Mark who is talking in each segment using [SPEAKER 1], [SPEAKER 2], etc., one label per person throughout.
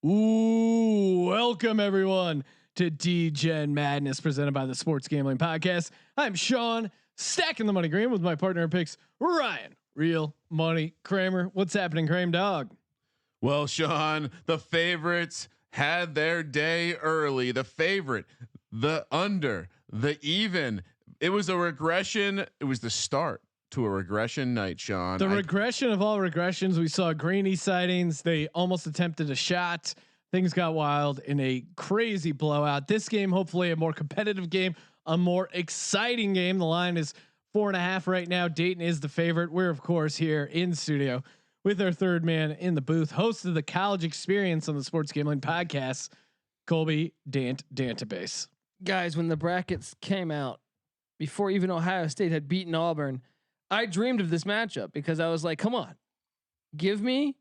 [SPEAKER 1] Ooh, welcome everyone to Degen Madness presented by the Sports Gambling Podcast. I'm Sean, stacking the money green with my partner in picks, Ryan, Real Money Kramer. What's happening, Kramer dog?
[SPEAKER 2] Well, Sean, the favorites had their day early. The favorite, the under, the even. It was a regression. It was the start to a regression night, Sean.
[SPEAKER 1] The regression of all regressions. We saw Greeny sightings. They almost attempted a shot. Things got wild in a crazy blowout. This game, hopefully a more competitive game, a more exciting game. The line is 4.5 right now. Dayton is the favorite. We're of course here in studio with our third man in the booth, host of the College Experience on the Sports Gambling Podcast, Colby Dantabase.
[SPEAKER 3] Guys, when the brackets came out, before even Ohio State had beaten Auburn, I dreamed of this matchup because I was like, come on, give me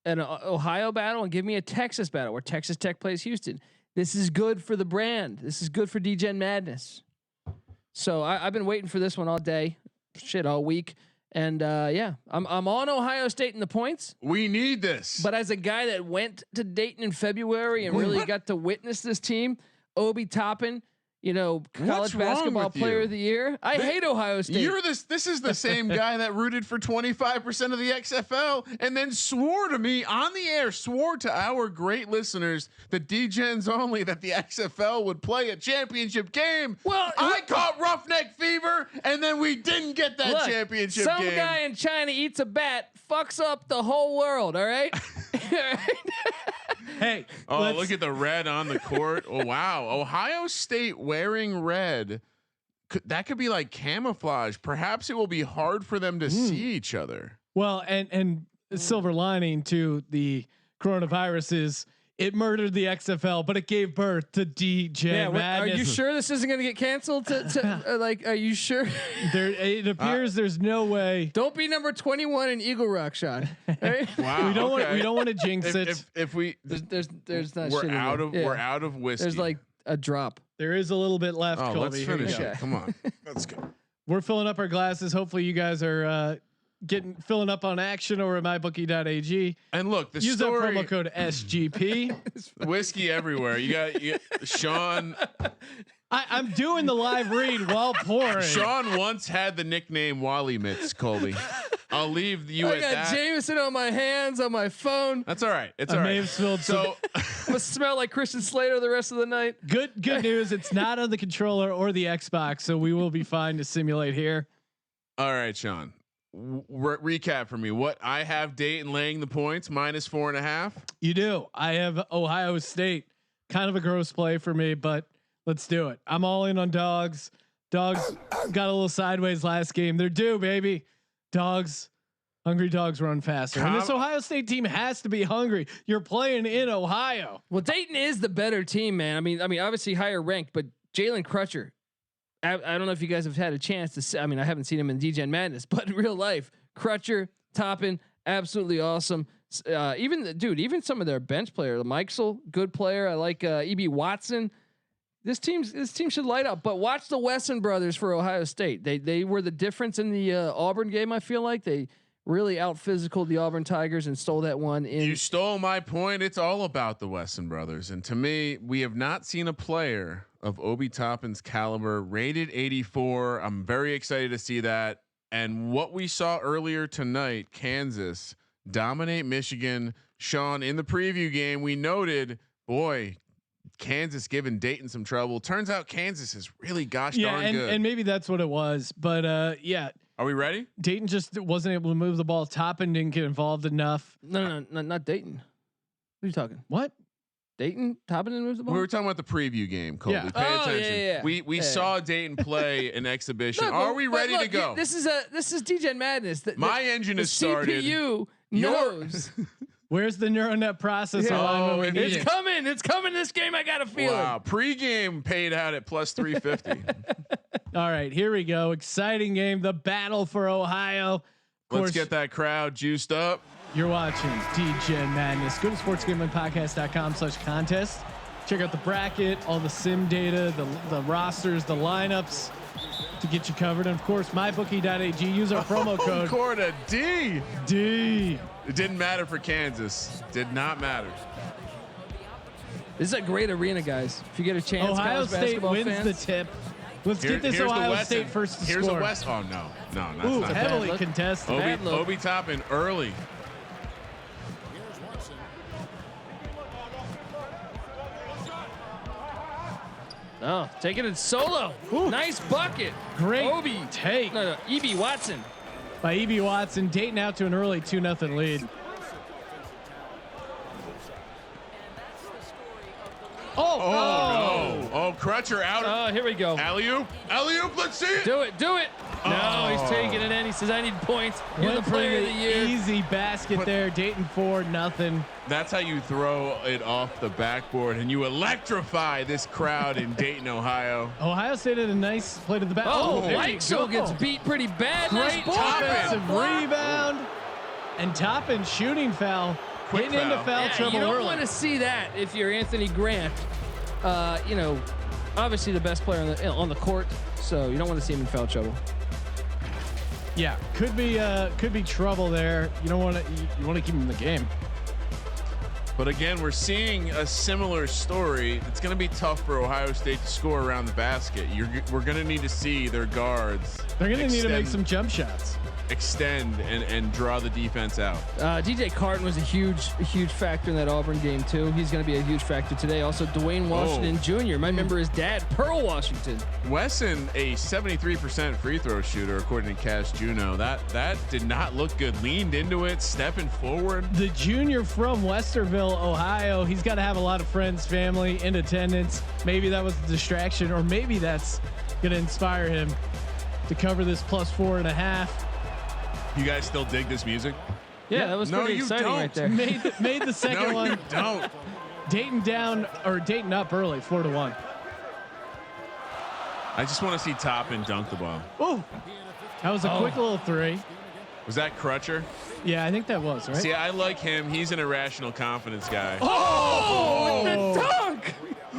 [SPEAKER 3] an Ohio battle and give me a Texas battle where Texas Tech plays Houston. This is good for the brand. This is good for Degen Madness. So I've been waiting for this one all day, all week. And yeah, I'm on Ohio State in the points.
[SPEAKER 2] We need this.
[SPEAKER 3] But as a guy that went to Dayton in February and really got to witness this team, Obi Toppin, college basketball player of the year. I hate Ohio State.
[SPEAKER 2] This is the same guy that rooted for 25% of the XFL and then swore to me on the air, swore to our great listeners that Degens only, that the XFL would play a championship game.
[SPEAKER 3] Well,
[SPEAKER 2] I caught roughneck fever and then we didn't get that championship game.
[SPEAKER 3] Some guy in China eats a bat, fucks up the whole world. All right.
[SPEAKER 1] Hey,
[SPEAKER 2] look at the red on the court. Oh wow, Ohio State wearing red. That could be like camouflage. Perhaps it will be hard for them to see each other.
[SPEAKER 1] Well, and silver lining to the coronavirus is it murdered the XFL, but it gave birth to Degen Madness.
[SPEAKER 3] Are you sure this isn't going to get canceled? Are you sure?
[SPEAKER 1] It appears there's no way.
[SPEAKER 3] Don't be number 21 in Eagle Rock, Sean. Right?
[SPEAKER 2] Wow,
[SPEAKER 1] we don't want to jinx it.
[SPEAKER 2] If we
[SPEAKER 3] there's not.
[SPEAKER 2] We're out of whiskey.
[SPEAKER 3] There's like a drop.
[SPEAKER 1] There is a little bit left.
[SPEAKER 2] Oh,
[SPEAKER 1] Colby.
[SPEAKER 2] let's finish it. Come on, let's go.
[SPEAKER 1] We're filling up our glasses. Hopefully, you guys are filling up on action over at mybookie.ag.
[SPEAKER 2] And look,
[SPEAKER 1] use that promo code SGP.
[SPEAKER 2] Whiskey everywhere. You got Sean.
[SPEAKER 1] I'm doing the live read while pouring.
[SPEAKER 2] Sean once had the nickname Wally Mitts, Colby. I'll leave you at that.
[SPEAKER 3] I got Jameson on my hands, on my phone.
[SPEAKER 2] That's all right. It's all right.
[SPEAKER 1] So
[SPEAKER 3] I'm gonna smell like Christian Slater the rest of the night.
[SPEAKER 1] Good news. It's not on the controller or the Xbox, so we will be fine to simulate here.
[SPEAKER 2] All right, Sean. Recap for me. What I have Dayton laying the points -4.5.
[SPEAKER 1] You do. I have Ohio State. Kind of a gross play for me, but let's do it. I'm all in on dogs. Dogs got a little sideways last game. They're due, baby. Hungry dogs run faster. And this Ohio State team has to be hungry. You're playing in Ohio.
[SPEAKER 3] Well, Dayton is the better team, man. I mean, obviously higher ranked, but Jalen Crutcher. I don't know if you guys have had a chance to see. I mean, I haven't seen him in Degen Madness, but in real life, Crutcher, Toppin, absolutely awesome. Even some of their bench player, Mikesel, good player. I like E.B. Watson. This team should light up. But watch the Wesson brothers for Ohio State. They were the difference in the Auburn game. I feel like they really out physicaled the Auburn Tigers and stole that one.
[SPEAKER 2] You stole my point. It's all about the Wesson brothers, and to me, we have not seen a player of Obi Toppin's caliber rated 84. I'm very excited to see that. And what we saw earlier tonight, Kansas dominate Michigan. Sean, in the preview game, we noted, boy, Kansas giving Dayton some trouble. Turns out Kansas is really darn good.
[SPEAKER 1] And maybe that's what it was. But yeah.
[SPEAKER 2] Are we ready?
[SPEAKER 1] Dayton just wasn't able to move the ball. Toppin didn't get involved enough.
[SPEAKER 3] No, not Dayton. What are you talking?
[SPEAKER 1] What?
[SPEAKER 3] Dayton? Toppin didn't move the ball?
[SPEAKER 2] We were talking about the preview game, Colby.
[SPEAKER 1] Yeah.
[SPEAKER 2] Pay attention.
[SPEAKER 3] Yeah.
[SPEAKER 2] We saw Dayton play an exhibition. Are we ready to go?
[SPEAKER 3] This is Degen Madness.
[SPEAKER 2] My engine is started.
[SPEAKER 3] CPU knows.
[SPEAKER 1] Where's the neural net processor?
[SPEAKER 3] It's coming. It's coming. This game, I got a feeling.
[SPEAKER 2] Wow. Pre-game paid out at +350.
[SPEAKER 1] All right, here we go. Exciting game. The battle for Ohio.
[SPEAKER 2] Let's get that crowd juiced up.
[SPEAKER 1] You're watching Degen Madness. Go to sportsgamblingpodcast.com/contest. Check out the bracket, all the sim data, the rosters, the lineups to get you covered. And of course, mybookie.ag. Use our promo code.
[SPEAKER 2] Corda D.
[SPEAKER 1] D.
[SPEAKER 2] It didn't matter for Kansas. Did not matter.
[SPEAKER 3] This is a great arena, guys. If you get a chance,
[SPEAKER 1] Ohio
[SPEAKER 3] college
[SPEAKER 1] State
[SPEAKER 3] basketball
[SPEAKER 1] wins
[SPEAKER 3] fans.
[SPEAKER 1] the tip. Let's get this Ohio State first to
[SPEAKER 2] Here's
[SPEAKER 1] score.
[SPEAKER 2] a West. Oh no, that's
[SPEAKER 1] Ooh,
[SPEAKER 2] not
[SPEAKER 1] heavily
[SPEAKER 3] look.
[SPEAKER 1] contested.
[SPEAKER 3] Bad look.
[SPEAKER 2] Obi Toppin early.
[SPEAKER 3] Oh, taking it solo.
[SPEAKER 1] Ooh.
[SPEAKER 3] Nice bucket.
[SPEAKER 1] Great
[SPEAKER 3] Obi.
[SPEAKER 1] take
[SPEAKER 3] No, E.B. Watson.
[SPEAKER 1] by E.B. Watson. Dayton out to an early 2-0 lead.
[SPEAKER 2] Oh no! Oh, Crutcher out.
[SPEAKER 3] Oh, here we go.
[SPEAKER 2] Alley-oop. Let's see it.
[SPEAKER 3] Do it. No, he's
[SPEAKER 2] Oh.
[SPEAKER 3] taking it in. He says, I need points. You're the
[SPEAKER 1] Went for
[SPEAKER 3] player of the year.
[SPEAKER 1] easy basket
[SPEAKER 2] But-
[SPEAKER 1] there. Dayton 4-0.
[SPEAKER 2] That's how you throw it off the backboard and you electrify this crowd in Dayton, Ohio.
[SPEAKER 1] Ohio State had a nice play to the back.
[SPEAKER 3] Oh,
[SPEAKER 1] there you
[SPEAKER 3] Mike
[SPEAKER 1] go.
[SPEAKER 3] gets beat pretty bad.
[SPEAKER 1] Great
[SPEAKER 3] Nice
[SPEAKER 2] Toppin.
[SPEAKER 1] offensive rebound. And Toppin shooting foul.
[SPEAKER 2] Quick
[SPEAKER 1] Getting into
[SPEAKER 2] foul.
[SPEAKER 1] foul
[SPEAKER 3] Yeah,
[SPEAKER 1] trouble
[SPEAKER 3] you don't
[SPEAKER 1] early.
[SPEAKER 3] want to see that if you're Anthony Grant. Obviously the best player on the court, so you don't want to see him in foul trouble.
[SPEAKER 1] Yeah, could be trouble there. You don't want to. You want to keep him in the game.
[SPEAKER 2] But again, we're seeing a similar story. It's going to be tough for Ohio State to score around the basket. We're going to need to see their guards.
[SPEAKER 1] They're going to need to make some jump shots.
[SPEAKER 2] Extend and draw the defense out.
[SPEAKER 3] DJ Carton was a huge factor in that Auburn game too. He's going to be a huge factor today. Also, Dwayne Washington Jr. Might remember his dad, Pearl Washington.
[SPEAKER 2] Wesson, a 73% free throw shooter, according to Cash Juno. That did not look good. Leaned into it, stepping forward.
[SPEAKER 1] The junior from Westerville, Ohio. He's got to have a lot of friends, family in attendance. Maybe that was a distraction, or maybe that's going to inspire him to cover this +4.5.
[SPEAKER 2] You guys still dig this music?
[SPEAKER 3] Yeah, that was
[SPEAKER 2] No,
[SPEAKER 3] pretty
[SPEAKER 2] you
[SPEAKER 3] exciting
[SPEAKER 2] don't.
[SPEAKER 3] right there.
[SPEAKER 1] Made the second
[SPEAKER 2] No,
[SPEAKER 1] one.
[SPEAKER 2] you don't.
[SPEAKER 1] Dayton up early, 4-1.
[SPEAKER 2] I just want to see Toppin dunk the ball.
[SPEAKER 1] Oh, that was a quick little three.
[SPEAKER 2] Was that Crutcher?
[SPEAKER 1] Yeah, I think that was right.
[SPEAKER 2] See, I like him. He's an irrational confidence guy.
[SPEAKER 3] Oh, with the dunk!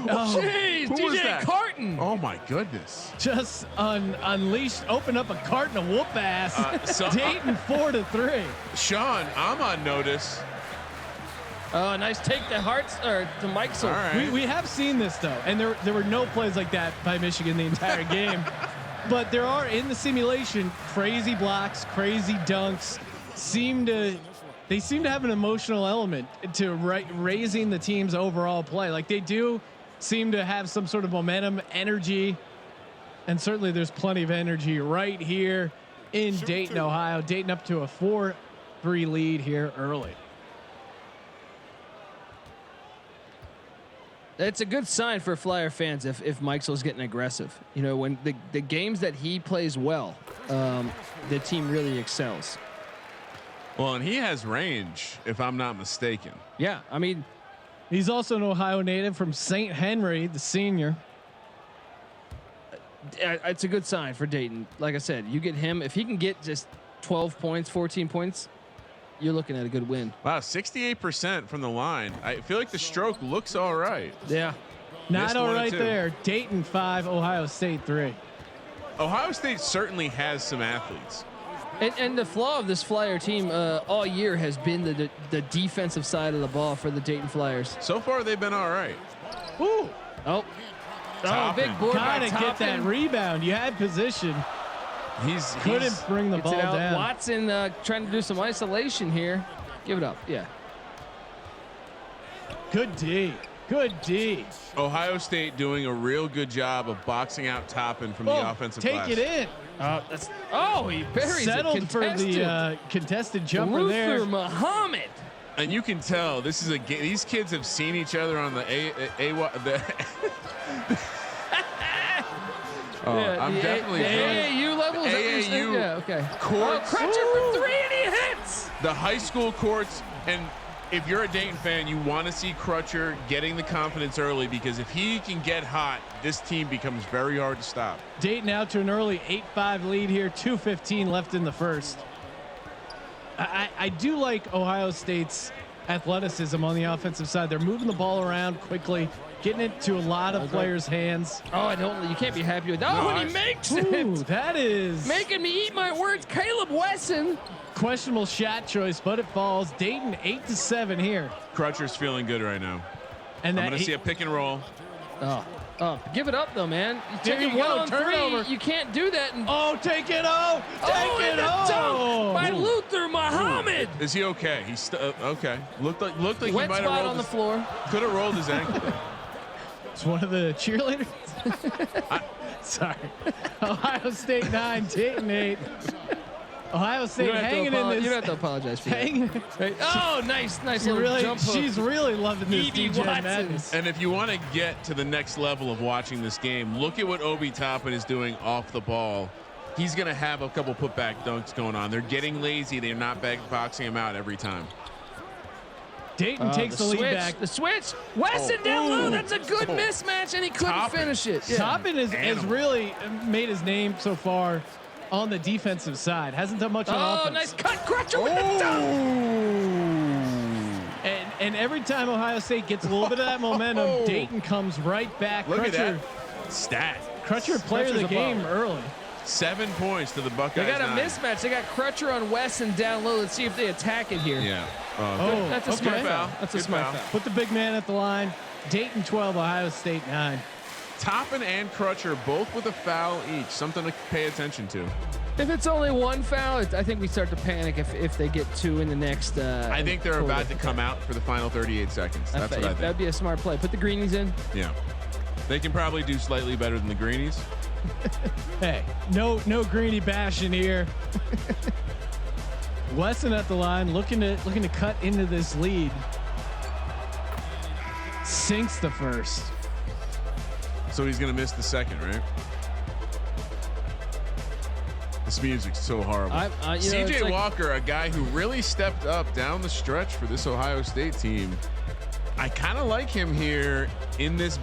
[SPEAKER 1] Oh,
[SPEAKER 3] Jeez,
[SPEAKER 2] Who was
[SPEAKER 3] DJ
[SPEAKER 2] that?
[SPEAKER 3] Carton.
[SPEAKER 2] Oh my goodness.
[SPEAKER 1] just unleashed, open up a carton of whoop ass. Dayton 4-3.
[SPEAKER 2] Sean, I'm on notice.
[SPEAKER 3] Oh, nice take to Hearts or to Mike's.
[SPEAKER 2] All right.
[SPEAKER 1] We have seen this though, and there were no plays like that by Michigan the entire game. But there are in the simulation crazy blocks, crazy dunks. They seem to have an emotional element to raising the team's overall play. Like they do seem to have some sort of momentum, energy, and certainly there's plenty of energy right here in Dayton, Ohio. Dayton up to a 4-3 lead here early.
[SPEAKER 3] It's a good sign for Flyer fans if Mike's getting aggressive. You know, when the games that he plays well, the team really excels.
[SPEAKER 2] Well, and he has range, if I'm not mistaken.
[SPEAKER 3] Yeah, I mean,
[SPEAKER 1] He's also an Ohio native from St. Henry, the senior.
[SPEAKER 3] it's a good sign for Dayton. Like I said, you get him. If he can get just 12 points, 14 points, you're looking at a good win.
[SPEAKER 2] Wow, 68% from the line. I feel like the stroke looks all right.
[SPEAKER 3] Yeah.
[SPEAKER 1] Not
[SPEAKER 2] Missed
[SPEAKER 1] all
[SPEAKER 2] one or
[SPEAKER 1] right
[SPEAKER 2] two.
[SPEAKER 1] there. Dayton 5, Ohio State 3.
[SPEAKER 2] Ohio State certainly has some athletes.
[SPEAKER 3] And the flaw of this Flyer team all year has been the defensive side of the ball for the Dayton Flyers.
[SPEAKER 2] So far, they've been all right.
[SPEAKER 1] Ooh,
[SPEAKER 3] Oh,
[SPEAKER 2] Toppin.
[SPEAKER 3] big board by
[SPEAKER 1] gotta get that
[SPEAKER 3] Toppin.
[SPEAKER 1] rebound. You had position. Couldn't bring the
[SPEAKER 3] Gets
[SPEAKER 1] ball
[SPEAKER 3] it out.
[SPEAKER 1] down.
[SPEAKER 3] Watson trying to do some isolation here. Give it up. Yeah.
[SPEAKER 1] Good D. Good D.
[SPEAKER 2] Ohio State doing a real good job of boxing out Toppin from the offensive
[SPEAKER 1] take
[SPEAKER 2] glass.
[SPEAKER 1] it in.
[SPEAKER 3] He buries
[SPEAKER 1] Settled
[SPEAKER 3] it.
[SPEAKER 1] for the contested jumper
[SPEAKER 3] Luther
[SPEAKER 1] there.
[SPEAKER 3] Muhammad.
[SPEAKER 2] And you can tell this is these kids have seen each other on the I'm definitely
[SPEAKER 3] the AAU level. Is that what you're saying?
[SPEAKER 2] AAU
[SPEAKER 3] Yeah. Okay.
[SPEAKER 2] courts.
[SPEAKER 3] Crutcher for 3 and he hits.
[SPEAKER 2] The high school courts, and if you're a Dayton fan, you want to see Crutcher getting the confidence early, because if he can get hot, this team becomes very hard to stop.
[SPEAKER 1] Dayton out to an early 8-5 lead here. 2:15 left in the first. I do like Ohio State's athleticism on the offensive side. They're moving the ball around quickly, getting it to a lot of players' hands.
[SPEAKER 3] Oh, you can't be happy with that.
[SPEAKER 2] No,
[SPEAKER 3] And he makes
[SPEAKER 1] Ooh,
[SPEAKER 3] it.
[SPEAKER 1] that is
[SPEAKER 3] Making me eat my words. Caleb Wesson.
[SPEAKER 1] questionable shot choice, but it falls. Dayton 8-7 here.
[SPEAKER 2] Crutcher's feeling good right now.
[SPEAKER 1] And
[SPEAKER 2] I'm going to see a pick and roll.
[SPEAKER 3] Oh, give it up though, man. You
[SPEAKER 1] There
[SPEAKER 3] take
[SPEAKER 1] you
[SPEAKER 3] it
[SPEAKER 1] go,
[SPEAKER 3] 1 on 3.
[SPEAKER 1] turnover.
[SPEAKER 3] You can't do that. And,
[SPEAKER 1] take it home. Take it
[SPEAKER 3] and a
[SPEAKER 1] home.
[SPEAKER 3] dunk by Luther Muhammad.
[SPEAKER 2] Is he okay? He's okay. Looked like
[SPEAKER 3] Wet
[SPEAKER 2] he might have
[SPEAKER 3] spot
[SPEAKER 2] rolled
[SPEAKER 3] on the floor.
[SPEAKER 2] Could have rolled his ankle.
[SPEAKER 1] It's one of the cheerleaders. Sorry. Ohio State 9, Dayton 8. Ohio State hanging in this.
[SPEAKER 3] You don't have to apologize for that.
[SPEAKER 1] Hanging.
[SPEAKER 3] Right. Oh, nice little jump hook.
[SPEAKER 1] She's really loving this
[SPEAKER 3] Edie
[SPEAKER 1] Degen
[SPEAKER 3] Watson.
[SPEAKER 1] Madness.
[SPEAKER 2] And if you want to get to the next level of watching this game, look at what Obi Toppin is doing off the ball. He's going to have a couple putback dunks going on. They're getting lazy. They're not boxing him out every time.
[SPEAKER 1] Dayton takes the lead back.
[SPEAKER 3] The switch. Weston down low. That's a good mismatch, and he couldn't finish it. Yeah.
[SPEAKER 1] Toppin has really made his name so far on the defensive side. Hasn't done much on offense.
[SPEAKER 3] Oh, nice cut. Crutcher with the dunk.
[SPEAKER 1] And every time Ohio State gets a little bit of that momentum, Dayton comes right back.
[SPEAKER 2] Look at that stat.
[SPEAKER 1] Crutcher player of the game early.
[SPEAKER 2] 7 points to the Buckeyes.
[SPEAKER 3] They got a
[SPEAKER 2] 9.
[SPEAKER 3] mismatch. They got Crutcher on Weston down low. Let's see if they attack it here.
[SPEAKER 2] Yeah.
[SPEAKER 3] That's a smart foul. That's a
[SPEAKER 2] Good
[SPEAKER 3] smart
[SPEAKER 2] foul.
[SPEAKER 3] foul.
[SPEAKER 1] Put the big man at the line. Dayton 12, Ohio State 9.
[SPEAKER 2] Toppin and Crutcher both with a foul each. Something to pay attention to.
[SPEAKER 3] If it's only one foul, I think we start to panic if they get 2 in the next.
[SPEAKER 2] I think they're about to come out for the final 38 seconds. That's what I think.
[SPEAKER 3] That'd be a smart play. Put the greenies in.
[SPEAKER 2] Yeah. They can probably do slightly better than the greenies.
[SPEAKER 1] Hey, no greeny bashing here. Weston at the line, looking to cut into this lead. Sinks the first.
[SPEAKER 2] So he's gonna miss the second, right? This music's so horrible. CJ Walker, a guy who really stepped up down the stretch for this Ohio State team. I kind of like him here in this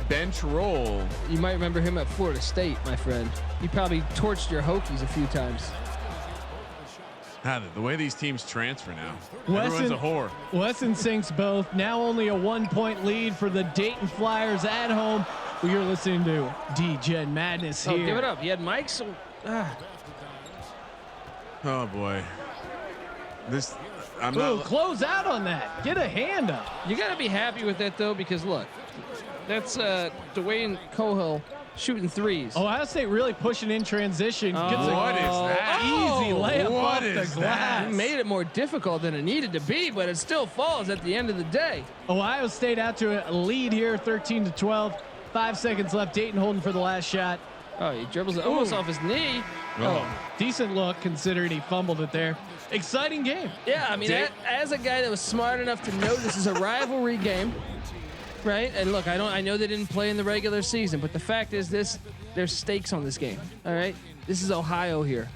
[SPEAKER 2] bench role.
[SPEAKER 3] You might remember him at Florida State, my friend. He probably torched your Hokies a few times.
[SPEAKER 2] The way these teams transfer now. Everyone's a whore.
[SPEAKER 1] Weston sinks both. Now only a 1-point lead for the Dayton Flyers at home. You're listening to Degen Madness here.
[SPEAKER 3] Oh, give it up. He had Mike's.
[SPEAKER 2] Oh boy.
[SPEAKER 1] Close out on that. Get a hand up.
[SPEAKER 3] You got to be happy with that though, because look, that's Dwayne Cohill shooting threes.
[SPEAKER 1] Ohio State really pushing in transition.
[SPEAKER 2] What is that?
[SPEAKER 1] Easy layup off the glass.
[SPEAKER 2] that?
[SPEAKER 3] He made it more difficult than it needed to be, but it still falls at the end of the day.
[SPEAKER 1] Ohio State out to a lead here, 13-12. 5 seconds left. Dayton holding for the last shot.
[SPEAKER 3] Oh, he dribbles it almost off his knee.
[SPEAKER 1] Decent look considering he fumbled it there. Exciting game.
[SPEAKER 3] Yeah, I mean, as a guy that was smart enough to know this is a rivalry game, right? And look, I know they didn't play in the regular season, but the fact is there's stakes on this game. All right, this is Ohio here.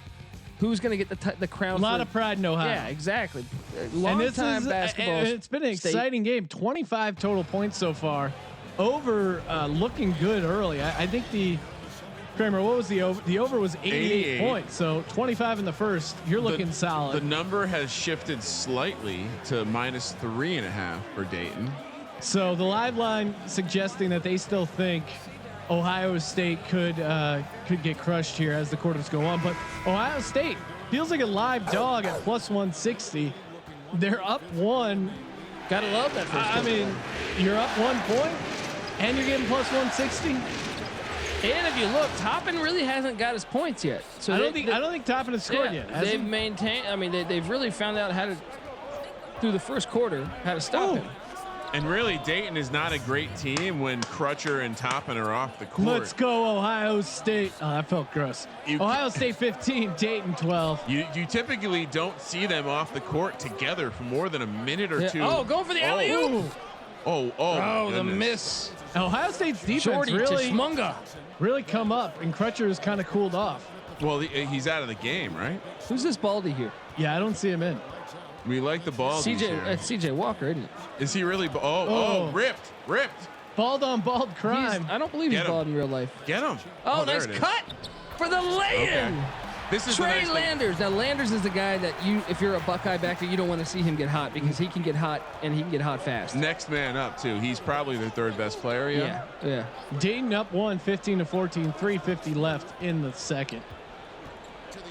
[SPEAKER 3] Who's going to get the crown?
[SPEAKER 1] A lot of pride in Ohio.
[SPEAKER 3] Yeah, exactly.
[SPEAKER 1] And this
[SPEAKER 3] Long-time
[SPEAKER 1] is
[SPEAKER 3] basketball.
[SPEAKER 1] it's been an exciting game. 25 total points so far. Over looking good early. I think the Kramer, what was the over? The over was 88 points. So 25 in the first. You're looking solid.
[SPEAKER 2] The number has shifted slightly to -3.5 for Dayton.
[SPEAKER 1] So the live line suggesting that they still think Ohio State could get crushed here as the quarters go on. But Ohio State feels like a live dog at +160. They're up 1.
[SPEAKER 3] Gotta love that.
[SPEAKER 1] I mean, you're up 1 point and you're getting +160.
[SPEAKER 3] And if you look, Toppin really hasn't got his points yet. So
[SPEAKER 1] I don't think Toppin has scored yet.
[SPEAKER 3] They've maintained. I mean, they've really found out how to, through the first quarter, how to stop him.
[SPEAKER 2] And really, Dayton is not a great team when Crutcher and Toppin are off the court.
[SPEAKER 1] Let's go, Ohio State. Oh, that felt gross. Ohio State 15, Dayton 12.
[SPEAKER 2] You typically don't see them off the court together for more than a minute or two.
[SPEAKER 3] Oh, going for the alley-oop.
[SPEAKER 2] Oh,
[SPEAKER 3] the miss.
[SPEAKER 1] Ohio State's defense
[SPEAKER 3] Shorty
[SPEAKER 1] really come up, and Crutcher has kind of cooled off.
[SPEAKER 2] Well, he's out of the game, right?
[SPEAKER 3] Who's this Baldy here?
[SPEAKER 1] Yeah, I don't see him in.
[SPEAKER 2] We like the ball.
[SPEAKER 3] CJ Walker, isn't it?
[SPEAKER 2] Is he really? Ripped.
[SPEAKER 1] Bald on bald crime.
[SPEAKER 3] I don't believe he's bald in real life.
[SPEAKER 2] Get him.
[SPEAKER 3] Oh, nice cut for the lay-in.
[SPEAKER 2] Okay. This is
[SPEAKER 3] Trey Landers. Now Landers is the guy that if you're a Buckeye backer, you don't want to see him get hot because he can get hot and he can get hot fast.
[SPEAKER 2] Next man up too. He's probably their third best player.
[SPEAKER 3] Yeah.
[SPEAKER 1] Dayton up 1, 15-14, 3:50 left in the second.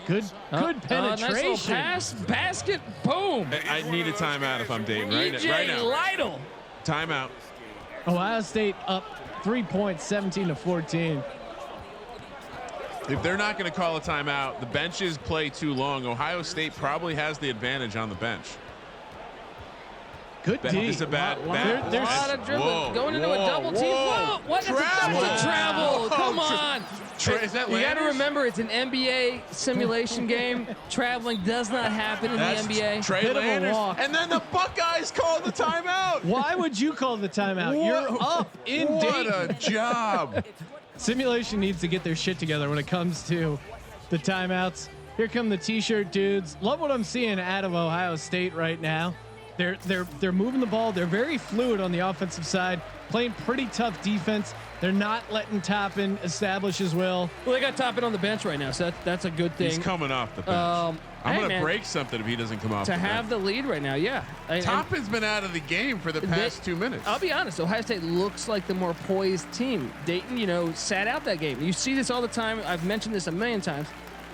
[SPEAKER 1] Good penetration.
[SPEAKER 3] Nice little pass, basket, boom.
[SPEAKER 2] I need a timeout if I'm Dayton right now.
[SPEAKER 3] Lytle.
[SPEAKER 2] Timeout.
[SPEAKER 1] Ohio State up 3 points, 17-14.
[SPEAKER 2] If they're not going to call a timeout, the benches play too long. Ohio State probably has the advantage on the bench.
[SPEAKER 1] Good D.
[SPEAKER 2] This is a bad.
[SPEAKER 3] There's a lot of dribbling going into a double team. Whoa! What is a double travel? Come on.
[SPEAKER 2] Is that
[SPEAKER 3] you got to
[SPEAKER 2] Landers?
[SPEAKER 3] remember, it's an NBA simulation game. Traveling does not happen in
[SPEAKER 2] That's
[SPEAKER 3] the NBA.
[SPEAKER 2] Trey
[SPEAKER 1] Bit of a
[SPEAKER 2] Landers.
[SPEAKER 1] walk.
[SPEAKER 2] And then the Buckeyes called the timeout.
[SPEAKER 1] Why would you call the timeout? You're up in
[SPEAKER 2] What
[SPEAKER 1] Dayton.
[SPEAKER 2] a job.
[SPEAKER 1] Simulation needs to get their shit together when it comes to the timeouts. Here come the t-shirt dudes. Love what I'm seeing out of Ohio State right now. They're moving the ball. They're very fluid on the offensive side, playing pretty tough defense. They're not letting Toppin establish his will.
[SPEAKER 3] Well, they got Toppin on the bench right now, so that's a good thing.
[SPEAKER 2] He's coming off the bench. I'm
[SPEAKER 3] hey,
[SPEAKER 2] going to
[SPEAKER 3] man,
[SPEAKER 2] break something if he doesn't come off
[SPEAKER 3] to
[SPEAKER 2] the bench.
[SPEAKER 3] have the lead right now. Yeah,
[SPEAKER 2] Toppin's been out of the game for the past 2 minutes.
[SPEAKER 3] I'll be honest. Ohio State looks like the more poised team. Dayton, sat out that game. You see this all the time. I've mentioned this a million times.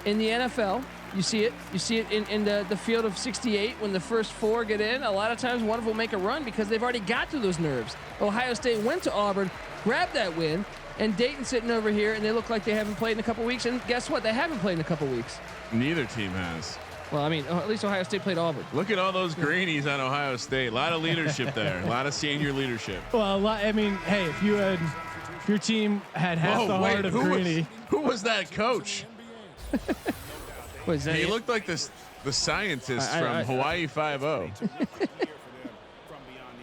[SPEAKER 3] In the NFL, you see it. You see it in the field of 68 when the first 4 get in. A lot of times one of them will make a run because they've already got through those nerves. Ohio State went to Auburn, grabbed that win, and Dayton sitting over here, and they look like they haven't played in a couple weeks. And guess what? They haven't played in a couple weeks.
[SPEAKER 2] Neither team has.
[SPEAKER 3] Well, I mean, at least Ohio State played Auburn.
[SPEAKER 2] Look at all those greenies on Ohio State. A lot of leadership there. A lot of senior leadership.
[SPEAKER 1] Well, I mean, hey, if your team had half the heart of Greeny.
[SPEAKER 2] Who was that coach?
[SPEAKER 3] What is that?
[SPEAKER 2] He looked like the scientist from Hawaii Five-0.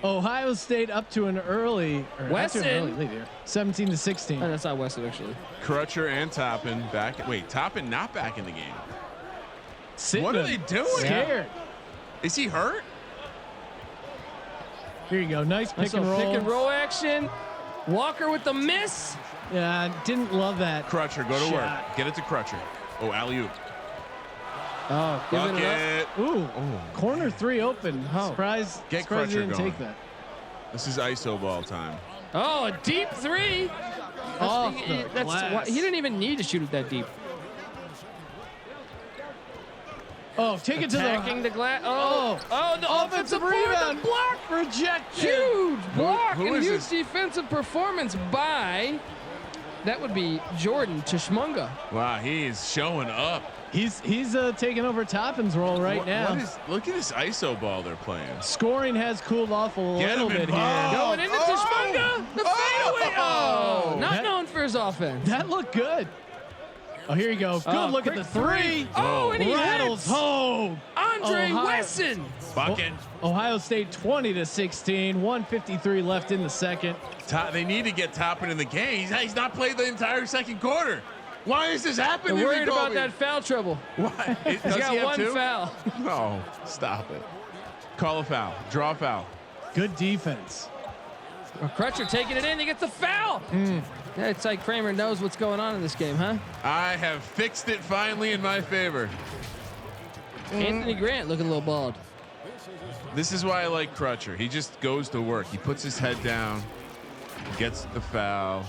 [SPEAKER 1] Ohio State up to an early
[SPEAKER 3] Wesson.
[SPEAKER 1] lead here, 17-16.
[SPEAKER 3] Oh, that's not Weston, actually.
[SPEAKER 2] Crutcher and Toppin back. Wait, Toppin not back in the game.
[SPEAKER 1] Sitting
[SPEAKER 2] What are
[SPEAKER 1] him.
[SPEAKER 2] they doing?
[SPEAKER 1] Scared.
[SPEAKER 2] Is he hurt?
[SPEAKER 1] Here you go. Nice pick and roll.
[SPEAKER 3] Pick and roll action. Walker with the miss.
[SPEAKER 1] Yeah, didn't love that.
[SPEAKER 2] Crutcher, go to
[SPEAKER 1] Shot.
[SPEAKER 2] work. Get it to Crutcher. Oh, alley-oop.
[SPEAKER 3] Oh, giving it up.
[SPEAKER 2] Bucket.
[SPEAKER 1] Ooh, corner 3 open.
[SPEAKER 3] Oh.
[SPEAKER 1] Surprise!
[SPEAKER 2] Get
[SPEAKER 1] surprise he
[SPEAKER 2] Crutcher
[SPEAKER 1] didn't
[SPEAKER 2] going.
[SPEAKER 1] take that.
[SPEAKER 2] This is ISO ball time.
[SPEAKER 3] Oh, a deep 3.
[SPEAKER 1] Off the glass.
[SPEAKER 3] He didn't even need to shoot it that deep.
[SPEAKER 1] Oh, take it to
[SPEAKER 3] Attacking the glass. Oh, the offensive board,
[SPEAKER 1] rebound.
[SPEAKER 3] the block.
[SPEAKER 1] Rejected.
[SPEAKER 3] Huge block
[SPEAKER 2] Who
[SPEAKER 3] and
[SPEAKER 2] is
[SPEAKER 3] huge
[SPEAKER 2] this?
[SPEAKER 3] defensive performance by, that would be Jordan Tshmunga.
[SPEAKER 2] Wow, he's showing up.
[SPEAKER 1] He's taking over Toppin's role right now.
[SPEAKER 2] Look at this ISO ball they're playing.
[SPEAKER 1] Scoring has cooled off a
[SPEAKER 2] Get
[SPEAKER 1] little
[SPEAKER 2] him
[SPEAKER 1] bit
[SPEAKER 2] involved.
[SPEAKER 1] here.
[SPEAKER 3] Going into Tshmunga. The fadeaway. Oh, not known for his offense.
[SPEAKER 1] That looked good. Oh, here you go. Good look at the 3.
[SPEAKER 3] Oh, and he
[SPEAKER 1] rattles
[SPEAKER 3] hits.
[SPEAKER 1] home.
[SPEAKER 3] Andre
[SPEAKER 1] Ohio-
[SPEAKER 3] Wesson.
[SPEAKER 2] Bucket.
[SPEAKER 1] Ohio State 20-16. 1:53 left in the second.
[SPEAKER 2] They need to get Toppin in the game. He's not played the entire second quarter. Why is this happening?
[SPEAKER 3] They're worried about that foul trouble.
[SPEAKER 2] Why?
[SPEAKER 3] He's got one foul.
[SPEAKER 2] No, stop it. Call a foul. Draw a foul.
[SPEAKER 1] Good defense.
[SPEAKER 3] Crutcher taking it in. He gets the foul. Yeah, it's like Kramer knows what's going on in this game, huh?
[SPEAKER 2] I have fixed it finally in my favor.
[SPEAKER 3] Anthony Grant looking a little bald.
[SPEAKER 2] This is why I like Crutcher. He just goes to work. He puts his head down, gets the foul,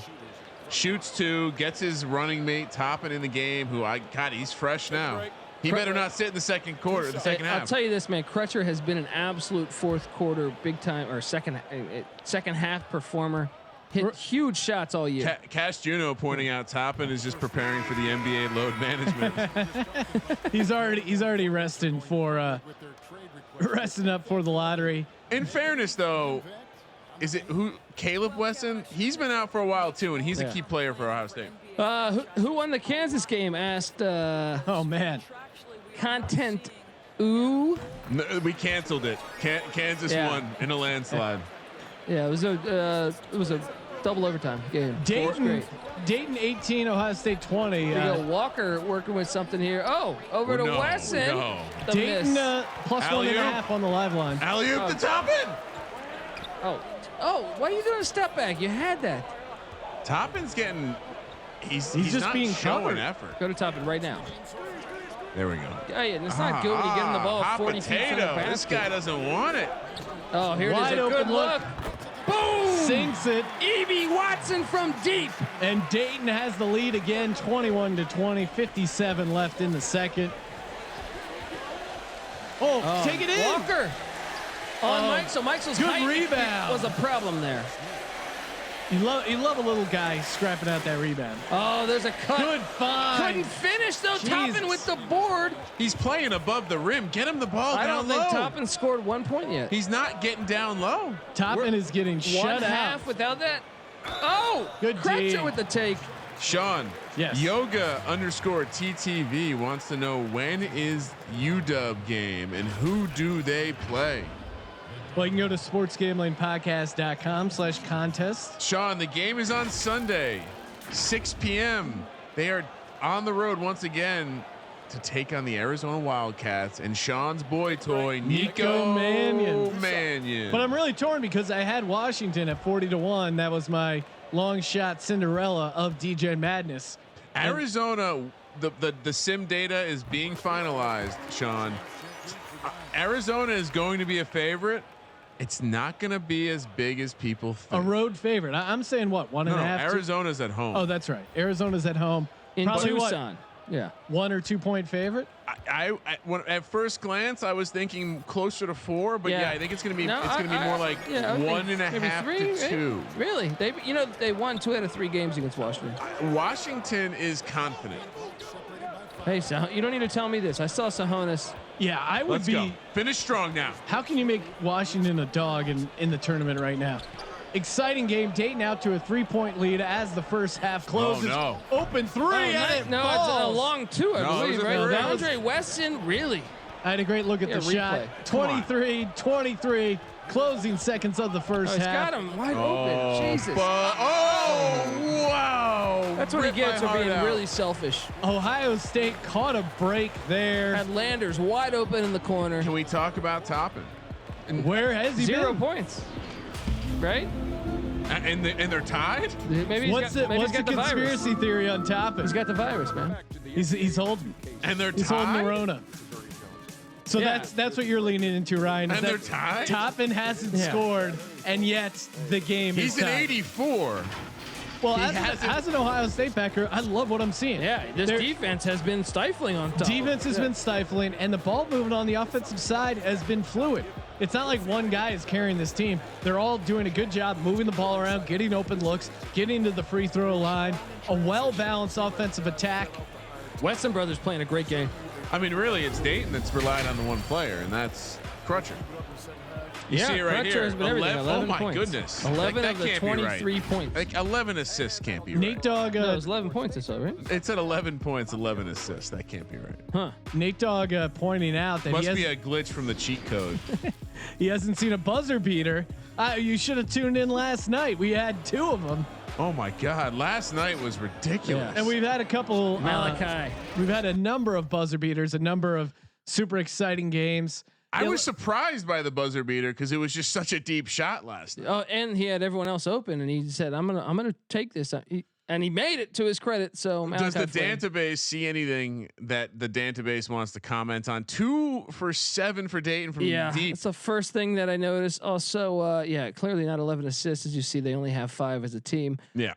[SPEAKER 2] shoots 2, gets his running mate Toppin in the game. He's fresh now. He better not sit in the second quarter, the second half.
[SPEAKER 3] I'll tell you this, man. Crutcher has been an absolute fourth quarter, big time, or second half performer. Hit huge shots all year.
[SPEAKER 2] Cash Juno pointing out Toppin is just preparing for the NBA load management.
[SPEAKER 1] He's already resting up for the lottery.
[SPEAKER 2] In fairness, though, Caleb Wesson? He's been out for a while too, and he's a key player for Ohio State.
[SPEAKER 3] Who won the Kansas game? Asked.
[SPEAKER 1] Oh man.
[SPEAKER 3] Content. Ooh.
[SPEAKER 2] No, we canceled it. Kansas won in a landslide.
[SPEAKER 3] Yeah, it was a double overtime game.
[SPEAKER 1] Dayton 18, Ohio State 20.
[SPEAKER 3] There you go. Walker working with something here. Oh, over to Wesson.
[SPEAKER 2] No.
[SPEAKER 3] The
[SPEAKER 1] Dayton
[SPEAKER 3] miss.
[SPEAKER 1] plus
[SPEAKER 2] Alley-oop.
[SPEAKER 1] 1.5 on the live line.
[SPEAKER 2] Alley-oop to Toppin.
[SPEAKER 3] Oh, why are you doing a step back? You had that.
[SPEAKER 2] Toppin's getting. He's
[SPEAKER 1] just
[SPEAKER 2] not
[SPEAKER 1] being
[SPEAKER 2] showing
[SPEAKER 1] covered.
[SPEAKER 2] effort.
[SPEAKER 3] Go to Toppin right now.
[SPEAKER 2] There we go.
[SPEAKER 3] Yeah, and it's not good when you get in the ball
[SPEAKER 2] hot
[SPEAKER 3] 40 feet from the
[SPEAKER 2] potato. This
[SPEAKER 3] basket.
[SPEAKER 2] guy doesn't want it.
[SPEAKER 3] Oh, here
[SPEAKER 1] Wide
[SPEAKER 3] it is. A
[SPEAKER 1] open
[SPEAKER 3] good look. Boom!
[SPEAKER 1] Sinks it.
[SPEAKER 3] Evie Watson from deep.
[SPEAKER 1] And Dayton has the lead again, 21-20, 57 left in the second. Oh, take it in.
[SPEAKER 3] Walker on Mike. So Michael's
[SPEAKER 1] good
[SPEAKER 3] height
[SPEAKER 1] rebound.
[SPEAKER 3] was a problem there.
[SPEAKER 1] You love a little guy scrapping out that rebound.
[SPEAKER 3] Oh, there's a cut.
[SPEAKER 1] Good find.
[SPEAKER 3] Couldn't finish though.
[SPEAKER 1] Jesus.
[SPEAKER 3] Toppin with the board.
[SPEAKER 2] He's playing above the rim. Get him the ball
[SPEAKER 3] I
[SPEAKER 2] down
[SPEAKER 3] don't think
[SPEAKER 2] low.
[SPEAKER 3] Toppin scored 1 point yet.
[SPEAKER 2] He's not getting down low.
[SPEAKER 1] Toppin is getting
[SPEAKER 3] One
[SPEAKER 1] shut
[SPEAKER 3] half
[SPEAKER 1] out.
[SPEAKER 3] without that. Oh,
[SPEAKER 1] Good
[SPEAKER 3] Crutcher
[SPEAKER 1] D.
[SPEAKER 3] with the take.
[SPEAKER 2] Sean,
[SPEAKER 1] Yes.
[SPEAKER 2] Yoga_TTV wants to know when is UW game and who do they play?
[SPEAKER 1] Well, you can go to sportsgamblingpodcast.com/contest.
[SPEAKER 2] Sean, the game is on Sunday, 6 p.m. They are on the road once again to take on the Arizona Wildcats and Sean's boy toy, Nico Mannion.
[SPEAKER 1] But I'm really torn because I had Washington at 40-1. That was my long shot Cinderella of Degen Madness.
[SPEAKER 2] Arizona, the sim data is being finalized, Sean. Arizona is going to be a favorite. It's not going to be as big as people think.
[SPEAKER 1] A road favorite. I'm saying what, 1.5?
[SPEAKER 2] Arizona's at home.
[SPEAKER 1] Oh, that's right. Arizona's at home.
[SPEAKER 3] In
[SPEAKER 1] Probably
[SPEAKER 3] Tucson. Yeah.
[SPEAKER 1] 1 or 2 point favorite.
[SPEAKER 2] At first glance, I was thinking closer to 4, but yeah, I think it's going to be more like 1.5 to 2.
[SPEAKER 3] Really? They won 2 out of 3 games against Washington.
[SPEAKER 2] Washington is confident.
[SPEAKER 3] Hey, so you don't need to tell me this. I saw Sahonis.
[SPEAKER 1] Yeah, I would
[SPEAKER 2] Let's
[SPEAKER 1] be.
[SPEAKER 2] go. Finish strong now.
[SPEAKER 1] How can you make Washington a dog in the tournament right now? Exciting game. Dayton out to a 3-point lead as the first half closes.
[SPEAKER 2] Oh, no.
[SPEAKER 1] Open three. and it
[SPEAKER 3] It's a
[SPEAKER 1] falls.
[SPEAKER 3] long 2, I believe,
[SPEAKER 2] it was a
[SPEAKER 3] right?
[SPEAKER 2] three.
[SPEAKER 3] Andre Weston, really?
[SPEAKER 1] I had a great look at the
[SPEAKER 3] replay.
[SPEAKER 1] shot. 23, closing seconds of the first
[SPEAKER 3] He's
[SPEAKER 1] half.
[SPEAKER 3] got him wide open. Jesus.
[SPEAKER 2] Wow.
[SPEAKER 3] That's what he
[SPEAKER 2] Ripped
[SPEAKER 3] gets
[SPEAKER 2] my
[SPEAKER 3] for being
[SPEAKER 2] heart out.
[SPEAKER 3] really selfish.
[SPEAKER 1] Ohio State caught a break there.
[SPEAKER 3] Had Landers wide open in the corner.
[SPEAKER 2] Can we talk about Toppin?
[SPEAKER 1] Where has he
[SPEAKER 3] 0
[SPEAKER 1] been?
[SPEAKER 3] points. Right?
[SPEAKER 2] And they're tied?
[SPEAKER 3] Maybe
[SPEAKER 1] What's the
[SPEAKER 3] got the virus.
[SPEAKER 1] conspiracy theory on Toppin?
[SPEAKER 3] He's got the virus, man.
[SPEAKER 1] He's holding.
[SPEAKER 2] And they're
[SPEAKER 1] He's holding the
[SPEAKER 2] tied?
[SPEAKER 1] Rona. So
[SPEAKER 3] Yeah.
[SPEAKER 1] that's what you're leaning into, Ryan. is
[SPEAKER 2] And they're
[SPEAKER 1] that
[SPEAKER 2] tied?
[SPEAKER 1] Toppin hasn't
[SPEAKER 3] Yeah.
[SPEAKER 1] scored, and yet the game
[SPEAKER 2] He's
[SPEAKER 1] is
[SPEAKER 2] an
[SPEAKER 1] tied.
[SPEAKER 2] 84.
[SPEAKER 1] Well,
[SPEAKER 2] He
[SPEAKER 1] as
[SPEAKER 2] hasn't-
[SPEAKER 1] an Ohio State backer, I love what I'm seeing.
[SPEAKER 3] Yeah, this
[SPEAKER 1] Their
[SPEAKER 3] defense has been stifling on top.
[SPEAKER 1] defense has been stifling, and the ball movement on the offensive side has been fluid. It's not like one guy is carrying this team. They're all doing a good job moving the ball around, getting open looks, getting to the free throw line, a well-balanced offensive attack.
[SPEAKER 3] Weston brothers playing a great game.
[SPEAKER 2] I mean, really, it's Dayton that's relied on the one player, and that's Crutcher. You see it right
[SPEAKER 3] Crutcher
[SPEAKER 2] here.
[SPEAKER 3] has been everything. 11
[SPEAKER 2] oh my
[SPEAKER 3] points.
[SPEAKER 2] goodness.
[SPEAKER 3] 11
[SPEAKER 2] Like,
[SPEAKER 3] of
[SPEAKER 2] that
[SPEAKER 3] the
[SPEAKER 2] can't be right.
[SPEAKER 3] 23 points.
[SPEAKER 2] Like 11 assists can't be
[SPEAKER 1] Nate
[SPEAKER 2] right.
[SPEAKER 1] Dogg,
[SPEAKER 3] No, it was 11 points or so, right?
[SPEAKER 2] It's at 11 points, 11 assists. That can't be right.
[SPEAKER 3] Huh.
[SPEAKER 1] Nate Dogg pointing out that
[SPEAKER 2] Must be a glitch from the cheat code.
[SPEAKER 1] he hasn't seen a buzzer beater. You should have tuned in last night. We had 2 of them,
[SPEAKER 2] Oh my God! Last night was ridiculous.
[SPEAKER 3] Yeah.
[SPEAKER 1] and we've had a couple.
[SPEAKER 3] Malachi.
[SPEAKER 1] We've had a number of buzzer beaters, a number of super exciting games.
[SPEAKER 2] I was surprised by the buzzer beater because it was just such a deep shot last night.
[SPEAKER 3] Oh, and he had everyone else open, and he said, "I'm gonna take this," and he made it to his credit. So
[SPEAKER 2] Does the
[SPEAKER 3] Malachi Flynn-
[SPEAKER 2] database see anything that the database wants to comment on? 2 for 7 for Dayton from
[SPEAKER 3] Yeah,
[SPEAKER 2] deep.
[SPEAKER 3] that's the first thing that I noticed. Also, yeah, clearly not 11 assists. As you see, they only have 5 as a team.
[SPEAKER 2] Yeah.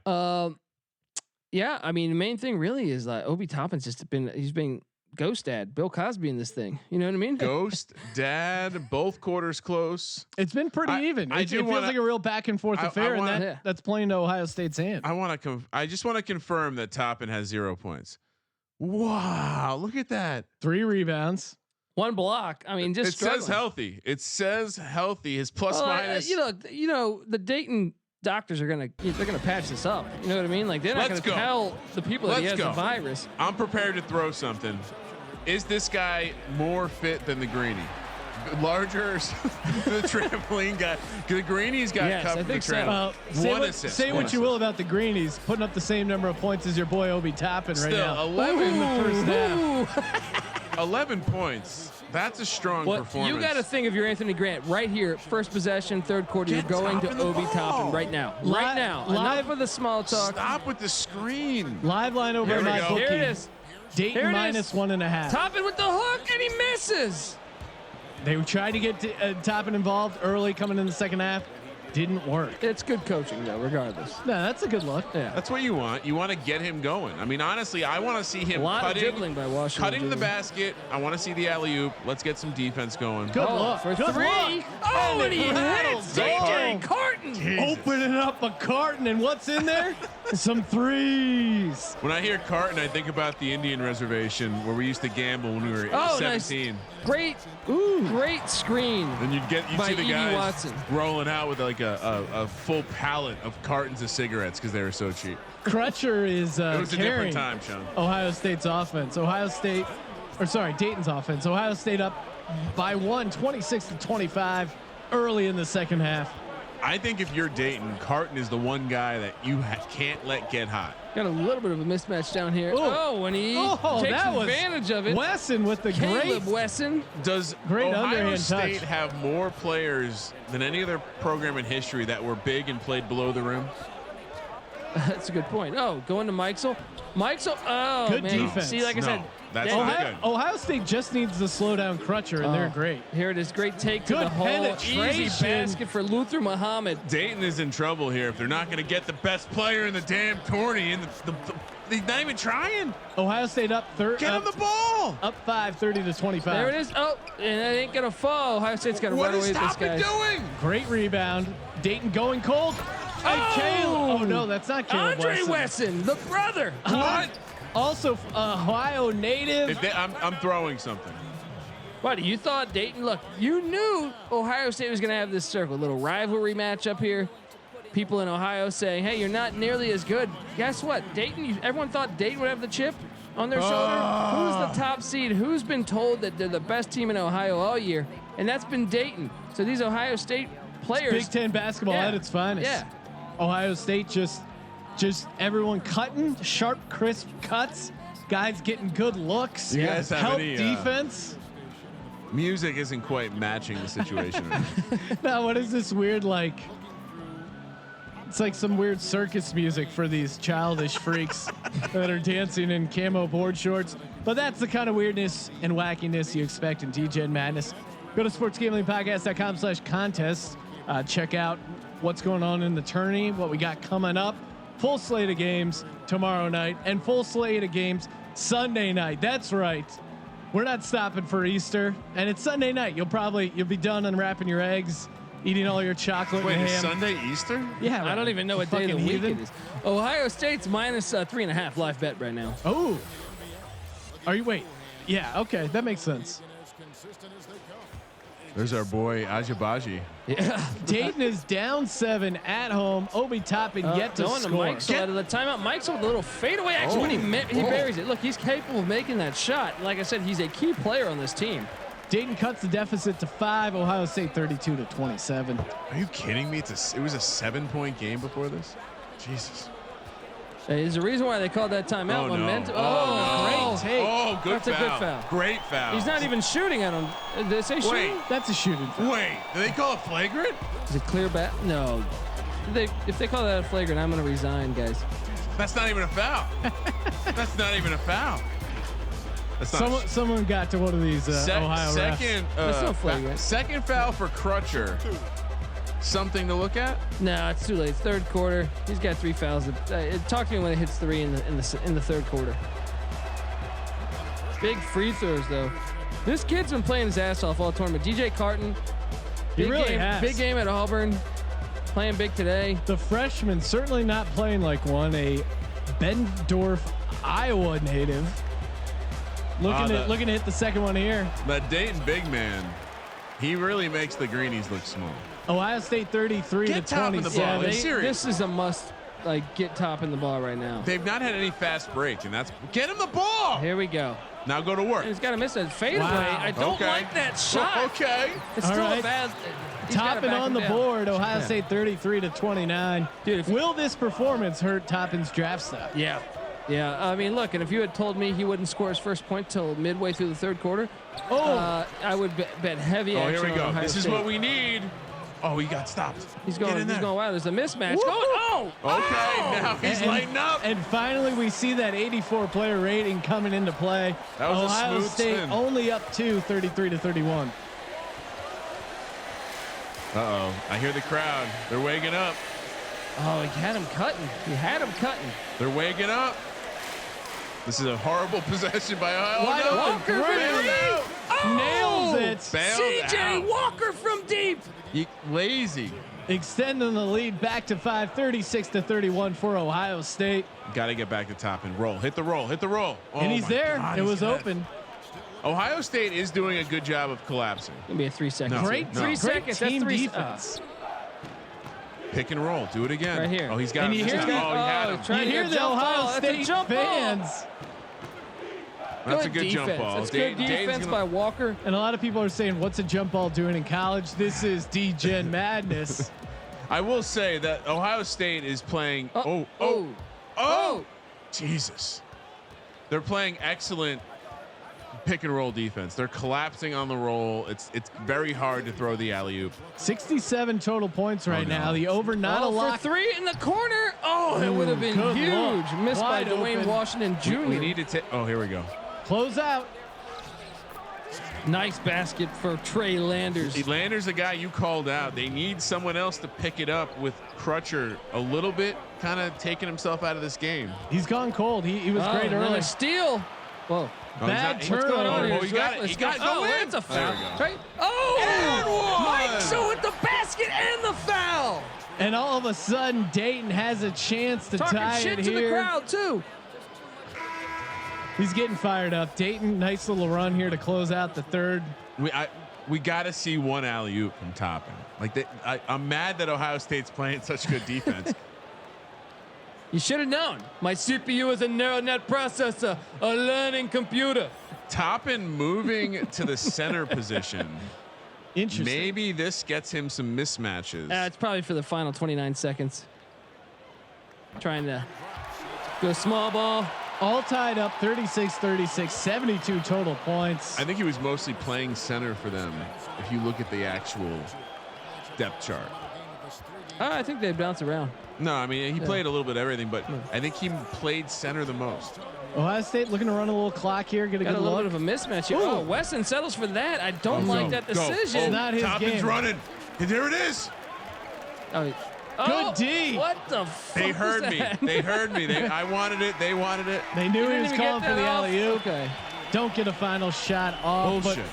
[SPEAKER 3] Yeah, I mean, the main thing really is Obi Toppin's he's been ghost dad, Bill Cosby in this thing. You know what I mean?
[SPEAKER 2] Ghost, dad, both quarters close.
[SPEAKER 1] It's been pretty even.
[SPEAKER 2] I
[SPEAKER 1] It
[SPEAKER 2] do
[SPEAKER 1] feels
[SPEAKER 2] wanna-
[SPEAKER 1] like a real back and forth
[SPEAKER 2] I
[SPEAKER 1] affair, and
[SPEAKER 3] wanna-
[SPEAKER 1] that's playing to Ohio State's hand.
[SPEAKER 2] I just want to confirm that Toppin has 0 points. Wow, look at that.
[SPEAKER 1] 3 rebounds.
[SPEAKER 3] 1 block. I mean, just
[SPEAKER 2] It says healthy. It says healthy. His plus minus.
[SPEAKER 3] You know, the Dayton doctors they're gonna patch this up. You know what I mean? Like they're not
[SPEAKER 2] Let's
[SPEAKER 3] gonna
[SPEAKER 2] go.
[SPEAKER 3] tell the people that he
[SPEAKER 2] Let's
[SPEAKER 3] has
[SPEAKER 2] go.
[SPEAKER 3] the virus.
[SPEAKER 2] I'm prepared to throw something. Is this guy more fit than the Greenie? Larger, the trampoline guy. The Greenie's got
[SPEAKER 3] Yes,
[SPEAKER 2] cut
[SPEAKER 3] I
[SPEAKER 2] from the
[SPEAKER 3] think so.
[SPEAKER 2] trampoline.
[SPEAKER 1] Say
[SPEAKER 2] One
[SPEAKER 1] what,
[SPEAKER 2] assist.
[SPEAKER 1] say
[SPEAKER 2] one
[SPEAKER 1] what you
[SPEAKER 2] assist.
[SPEAKER 1] will about the Greenies, putting up the same number of points as your boy Obi Toppin right
[SPEAKER 2] Still,
[SPEAKER 1] now.
[SPEAKER 2] 11
[SPEAKER 1] in the first half.
[SPEAKER 2] 11 points. That's a strong
[SPEAKER 3] What
[SPEAKER 2] performance.
[SPEAKER 3] you got to think of your Anthony Grant right here, first possession, third quarter.
[SPEAKER 2] Get
[SPEAKER 3] You're going to
[SPEAKER 2] Toppin the
[SPEAKER 3] Obi
[SPEAKER 2] ball.
[SPEAKER 3] Toppin right now, right now.
[SPEAKER 1] Live-
[SPEAKER 3] Enough of the small talk.
[SPEAKER 2] Stop with the screen.
[SPEAKER 1] Live line over
[SPEAKER 2] Here
[SPEAKER 1] in
[SPEAKER 2] we
[SPEAKER 1] my
[SPEAKER 2] go.
[SPEAKER 1] bookie.
[SPEAKER 3] Here it is. Here
[SPEAKER 1] Dayton
[SPEAKER 3] it
[SPEAKER 1] minus
[SPEAKER 3] is.
[SPEAKER 1] 1.5.
[SPEAKER 3] Toppin with the hook, and he misses.
[SPEAKER 1] They tried to get Toppin involved early, coming in the second half. didn't work.
[SPEAKER 3] It's good coaching though, regardless.
[SPEAKER 1] No, that's a good look.
[SPEAKER 3] Yeah.
[SPEAKER 2] That's what you want. You want to get him going. I mean, honestly, I want to see him
[SPEAKER 3] A lot of
[SPEAKER 2] cutting,
[SPEAKER 3] dribbling by Washington.
[SPEAKER 2] cutting the basket. I want to see the alley-oop. Let's get some defense going.
[SPEAKER 1] Good
[SPEAKER 3] Oh,
[SPEAKER 1] look.
[SPEAKER 3] for
[SPEAKER 1] Good
[SPEAKER 3] three.
[SPEAKER 1] look.
[SPEAKER 3] Oh, and he
[SPEAKER 1] rattles
[SPEAKER 3] hits DJ
[SPEAKER 1] home.
[SPEAKER 3] Carton.
[SPEAKER 1] Opening up a carton, and what's in there? Some threes.
[SPEAKER 2] When I hear Carton, I think about the Indian reservation where we used to gamble when we were
[SPEAKER 3] Oh,
[SPEAKER 2] 17.
[SPEAKER 3] Great, great screen.
[SPEAKER 2] And you'd
[SPEAKER 3] By
[SPEAKER 2] see the
[SPEAKER 3] Edie
[SPEAKER 2] guys
[SPEAKER 3] Watson.
[SPEAKER 2] rolling out with like a full pallet of cartons of cigarettes because they were so cheap.
[SPEAKER 1] Crutcher is
[SPEAKER 2] It was a
[SPEAKER 1] carrying
[SPEAKER 2] different time, Sean.
[SPEAKER 1] Ohio State's offense. Dayton's offense. Ohio State up by 26-25 early in the second half.
[SPEAKER 2] I think if you're Dayton, Carton is the one guy that you can't let get hot.
[SPEAKER 3] Got a little bit of a mismatch down here.
[SPEAKER 1] Ooh.
[SPEAKER 3] Oh, and he takes
[SPEAKER 1] that was
[SPEAKER 3] advantage of it.
[SPEAKER 1] Wesson with the
[SPEAKER 3] Caleb
[SPEAKER 1] great.
[SPEAKER 3] Wesson.
[SPEAKER 2] Does
[SPEAKER 1] Great
[SPEAKER 2] Ohio
[SPEAKER 1] underhand
[SPEAKER 2] State
[SPEAKER 1] touch.
[SPEAKER 2] have more players than any other program in history that were big and played below the rim?
[SPEAKER 3] That's a good point. Oh, going to Mikesell. Oh,
[SPEAKER 1] Good
[SPEAKER 3] man.
[SPEAKER 1] defense.
[SPEAKER 3] See, like I said,
[SPEAKER 2] that's
[SPEAKER 3] they-
[SPEAKER 2] not good.
[SPEAKER 1] Ohio State just needs to slow down Crutcher, and they're great.
[SPEAKER 3] Here it is. Great take to
[SPEAKER 1] Good
[SPEAKER 3] the hole.
[SPEAKER 1] penetration.
[SPEAKER 3] Easy basket for Luther Muhammad.
[SPEAKER 2] Dayton is in trouble here if they're not going to get the best player in the damn tourney. And he's not even trying.
[SPEAKER 1] Ohio State up third.
[SPEAKER 2] Get him the ball.
[SPEAKER 1] Up 5, 30-25.
[SPEAKER 3] There it is. Oh, and that ain't going to fall. Ohio State's got to
[SPEAKER 2] What
[SPEAKER 3] run
[SPEAKER 2] is
[SPEAKER 3] away with this
[SPEAKER 2] Toppin
[SPEAKER 3] guy.
[SPEAKER 2] doing?
[SPEAKER 1] Great rebound. Dayton going cold. And Caleb. Oh no, that's not Caleb
[SPEAKER 3] Andre
[SPEAKER 1] Wesson.
[SPEAKER 3] Wesson, the brother.
[SPEAKER 2] What?
[SPEAKER 1] Also, Ohio native.
[SPEAKER 2] If I'm throwing something.
[SPEAKER 3] What, you thought Dayton? Look, you knew Ohio State was going to have this circle. Little rivalry match up here. People in Ohio saying, hey, you're not nearly as good. Guess what? Dayton, everyone thought Dayton would have the chip on their shoulder. Who's the top seed? Who's been told that they're the best team in Ohio all year? And that's been Dayton. So these Ohio State players.
[SPEAKER 1] Big Ten basketball
[SPEAKER 3] Yeah.
[SPEAKER 1] at its finest.
[SPEAKER 3] Yeah.
[SPEAKER 1] Ohio State just everyone cutting, sharp, crisp cuts. Guys getting good looks.
[SPEAKER 2] You guys have
[SPEAKER 1] help
[SPEAKER 2] any,
[SPEAKER 1] defense.
[SPEAKER 2] Music isn't quite matching the situation.
[SPEAKER 1] Now, what is this weird like? It's like some weird circus music for these childish freaks that are dancing in camo board shorts. But that's the kind of weirdness and wackiness you expect in Degen Madness. Go to sportsgamblingpodcast.com/contest. Check out what's going on in the tourney, what we got coming up. Full slate of games tomorrow night and full slate of games Sunday night. That's right. We're not stopping for Easter, and it's Sunday night. You'll be done unwrapping your eggs, eating all your chocolate
[SPEAKER 2] Wait,
[SPEAKER 1] and
[SPEAKER 2] is
[SPEAKER 1] ham.
[SPEAKER 2] Sunday Easter?
[SPEAKER 1] Yeah,
[SPEAKER 3] I don't even know what day of the
[SPEAKER 1] fucking
[SPEAKER 3] week
[SPEAKER 1] heathen.
[SPEAKER 3] it is. Ohio State's minus 3.5 live bet right now.
[SPEAKER 1] Oh, are you? Wait, yeah, okay, that makes sense.
[SPEAKER 2] There's our boy Ajabaji.
[SPEAKER 3] Yeah.
[SPEAKER 1] Dayton is down 7 at home. Obi Toppin yet to
[SPEAKER 3] Going to
[SPEAKER 1] score.
[SPEAKER 3] Mike's out of the timeout. Mike's with a little fadeaway action when he buries it. Look, he's capable of making that shot. Like I said, he's a key player on this team.
[SPEAKER 1] Dayton cuts the deficit to 5. Ohio State 32-27.
[SPEAKER 2] Are you kidding me? It was a 7-point game before this? Jesus.
[SPEAKER 3] There's a reason why they called that timeout.
[SPEAKER 2] Oh, no.
[SPEAKER 3] Momentum.
[SPEAKER 1] Great take.
[SPEAKER 2] Oh, good
[SPEAKER 3] That's a
[SPEAKER 2] foul.
[SPEAKER 3] good foul.
[SPEAKER 2] Great foul.
[SPEAKER 3] He's not even shooting at him. Did they say shooting?
[SPEAKER 1] That's a shooting foul.
[SPEAKER 2] Wait, did they call it flagrant?
[SPEAKER 3] Is it clear back? No. If they call that a flagrant, I'm going to resign, guys.
[SPEAKER 2] That's not even a foul. That's not even a foul. That's not
[SPEAKER 1] Someone got to one of these Ohio refs.
[SPEAKER 3] That's no flagrant.
[SPEAKER 2] Second foul for Crutcher. Something to look at?
[SPEAKER 3] No, it's too late. Third quarter. He's got 3 fouls. Talk to me when it hits 3 in the third quarter. Big free throws though. This kid's been playing his ass off all tournament. DJ Carton.
[SPEAKER 1] He really has.
[SPEAKER 3] Big game at Auburn. Playing big today.
[SPEAKER 1] The freshman certainly not playing like one. A Bendorf, Iowa native. Looking to hit the second one here.
[SPEAKER 2] That Dayton big man, he really makes the greenies look small.
[SPEAKER 1] Ohio State 33
[SPEAKER 2] Get
[SPEAKER 1] to
[SPEAKER 2] top of the
[SPEAKER 1] 27.
[SPEAKER 2] ball. Serious.
[SPEAKER 3] This is a must. Get top in the ball right now.
[SPEAKER 2] They've not had any fast break, and that's get him the ball.
[SPEAKER 3] Here we go.
[SPEAKER 2] Now go to work.
[SPEAKER 3] He's got to miss a fadeaway.
[SPEAKER 1] Wow.
[SPEAKER 3] I don't
[SPEAKER 2] Okay.
[SPEAKER 3] like that shot.
[SPEAKER 2] Okay.
[SPEAKER 3] It's
[SPEAKER 1] All
[SPEAKER 3] still
[SPEAKER 1] right.
[SPEAKER 3] a bad. he's gotta
[SPEAKER 1] Toppin
[SPEAKER 3] back
[SPEAKER 1] on
[SPEAKER 3] him
[SPEAKER 1] the
[SPEAKER 3] down.
[SPEAKER 1] board. Ohio
[SPEAKER 3] Yeah.
[SPEAKER 1] State 33 to 29.
[SPEAKER 3] Dude,
[SPEAKER 1] Will this performance hurt Toppin's draft stock?
[SPEAKER 3] Yeah. Yeah. I mean, look, and if you had told me he wouldn't score his first point till midway through the third quarter, I would bet heavy
[SPEAKER 2] Oh,
[SPEAKER 3] action
[SPEAKER 2] here we
[SPEAKER 3] on
[SPEAKER 2] go.
[SPEAKER 3] Ohio
[SPEAKER 2] This is
[SPEAKER 3] State.
[SPEAKER 2] what we need. Oh, he got stopped.
[SPEAKER 3] He's
[SPEAKER 2] Get
[SPEAKER 3] going.
[SPEAKER 2] in
[SPEAKER 3] He's
[SPEAKER 2] there.
[SPEAKER 3] going. Wow, there's a mismatch.
[SPEAKER 1] Woo!
[SPEAKER 3] Going.
[SPEAKER 2] Okay, now he's lighting up.
[SPEAKER 1] And finally, we see that 84 player rating coming into play.
[SPEAKER 2] That was a
[SPEAKER 1] Ohio
[SPEAKER 2] smooth
[SPEAKER 1] State
[SPEAKER 2] spin.
[SPEAKER 1] only up 2, 33 to 31.
[SPEAKER 2] Uh-oh. I hear the crowd. They're waking up.
[SPEAKER 3] Oh, he had him cutting.
[SPEAKER 2] They're waking up. This is a horrible possession by Ohio.
[SPEAKER 1] Wide open.
[SPEAKER 3] Walker
[SPEAKER 1] Nails it.
[SPEAKER 3] CJ Walker from deep.
[SPEAKER 2] Lazy.
[SPEAKER 1] Extending the lead back to 5, 36-31 for Ohio State.
[SPEAKER 2] Got to get back to top and roll. Hit the roll. Oh,
[SPEAKER 1] And he's there.
[SPEAKER 2] God,
[SPEAKER 1] it was
[SPEAKER 2] got
[SPEAKER 1] open.
[SPEAKER 2] Ohio State is doing a good job of collapsing.
[SPEAKER 3] Gonna be a 3 seconds.
[SPEAKER 2] No.
[SPEAKER 1] Great,
[SPEAKER 2] No.
[SPEAKER 3] 3
[SPEAKER 1] great
[SPEAKER 3] seconds.
[SPEAKER 1] team
[SPEAKER 3] That's 3
[SPEAKER 1] defense.
[SPEAKER 2] Pick and roll. Do it again.
[SPEAKER 3] Right here.
[SPEAKER 2] Oh, he's got
[SPEAKER 1] And
[SPEAKER 2] him.
[SPEAKER 1] you
[SPEAKER 2] this
[SPEAKER 1] hear
[SPEAKER 2] time.
[SPEAKER 1] the-
[SPEAKER 2] Oh, he had him.
[SPEAKER 3] trying
[SPEAKER 1] You
[SPEAKER 3] to
[SPEAKER 1] hear
[SPEAKER 3] get
[SPEAKER 1] the
[SPEAKER 3] jump ball.
[SPEAKER 1] Ohio
[SPEAKER 3] That's a
[SPEAKER 1] State
[SPEAKER 3] jump ball.
[SPEAKER 1] fans.
[SPEAKER 2] That's a good jump
[SPEAKER 3] defense.
[SPEAKER 2] ball.
[SPEAKER 3] That's good defense by Walker.
[SPEAKER 1] And a lot of people are saying, what's a jump ball doing in college? This is Degen Madness.
[SPEAKER 2] I will say that Ohio State is playing. Jesus. They're playing excellent pick and roll defense. They're collapsing on the roll. It's very hard to throw the alley-oop.
[SPEAKER 1] 67 total points right
[SPEAKER 2] no.
[SPEAKER 1] now. The over not a
[SPEAKER 3] For
[SPEAKER 1] lock.
[SPEAKER 3] 3 in the corner. Oh, it would have been
[SPEAKER 1] good
[SPEAKER 3] huge.
[SPEAKER 1] look.
[SPEAKER 3] Missed
[SPEAKER 1] Wide
[SPEAKER 3] by Dwayne
[SPEAKER 1] open.
[SPEAKER 3] Washington Jr.
[SPEAKER 2] We need to take. Oh, here we go.
[SPEAKER 1] Close out.
[SPEAKER 3] Nice basket for Trey Landers.
[SPEAKER 2] Lander's the guy you called out. They need someone else to pick it up with Crutcher a little bit, kind of taking himself out of this game.
[SPEAKER 1] He's gone cold. He was great
[SPEAKER 3] another
[SPEAKER 1] early.
[SPEAKER 3] steal. Whoa.
[SPEAKER 2] Oh,
[SPEAKER 1] Bad
[SPEAKER 2] he's not-
[SPEAKER 1] turnover.
[SPEAKER 3] What's going on here?
[SPEAKER 2] Oh, he got it.
[SPEAKER 3] Reckless.
[SPEAKER 2] He got it.
[SPEAKER 3] Oh,
[SPEAKER 2] Go in.
[SPEAKER 3] that's a foul.
[SPEAKER 2] There we go.
[SPEAKER 3] Right? Oh,
[SPEAKER 2] And
[SPEAKER 3] Mike
[SPEAKER 2] one.
[SPEAKER 3] Show with the basket and the foul.
[SPEAKER 1] And all of a sudden, Dayton has a chance to
[SPEAKER 3] Talking
[SPEAKER 1] tie
[SPEAKER 3] shit
[SPEAKER 1] it
[SPEAKER 3] to the
[SPEAKER 1] here.
[SPEAKER 3] crowd too.
[SPEAKER 1] He's getting fired up. Dayton, nice little run here to close out the third.
[SPEAKER 2] We got to see one alley-oop from Toppin. Like I'm mad that Ohio State's playing such good defense.
[SPEAKER 3] You should have known. My CPU is a neural net processor, a learning computer.
[SPEAKER 2] Toppin moving to the center position.
[SPEAKER 1] Interesting.
[SPEAKER 2] Maybe this gets him some mismatches.
[SPEAKER 3] It's probably for the final 29 seconds. Trying to go small ball.
[SPEAKER 1] All tied up 36-36, 72 total points.
[SPEAKER 2] I think he was mostly playing center for them. If you look at the actual depth chart.
[SPEAKER 3] I think they bounce around.
[SPEAKER 2] No, I mean, he played a little bit of everything, but I think he played center the most.
[SPEAKER 1] Ohio State looking to run a little clock here. Get a
[SPEAKER 3] Got
[SPEAKER 1] good
[SPEAKER 3] a little
[SPEAKER 1] look.
[SPEAKER 3] bit of a mismatch here.
[SPEAKER 1] Ooh.
[SPEAKER 3] Oh, Wesson settles for that. I don't like that decision.
[SPEAKER 1] It's not his
[SPEAKER 2] Toppin's
[SPEAKER 1] game.
[SPEAKER 2] running. And there it is.
[SPEAKER 3] Oh,
[SPEAKER 1] D.
[SPEAKER 3] What the fuck?
[SPEAKER 2] They heard
[SPEAKER 3] was
[SPEAKER 2] me.
[SPEAKER 3] that?
[SPEAKER 2] They heard me. I wanted it. They wanted it.
[SPEAKER 1] They knew he
[SPEAKER 3] didn't
[SPEAKER 1] was
[SPEAKER 3] even get
[SPEAKER 1] calling for
[SPEAKER 3] that
[SPEAKER 1] the
[SPEAKER 3] off?
[SPEAKER 1] alley-oop.
[SPEAKER 3] Okay.
[SPEAKER 1] Don't get a final shot off.
[SPEAKER 2] Bullshit.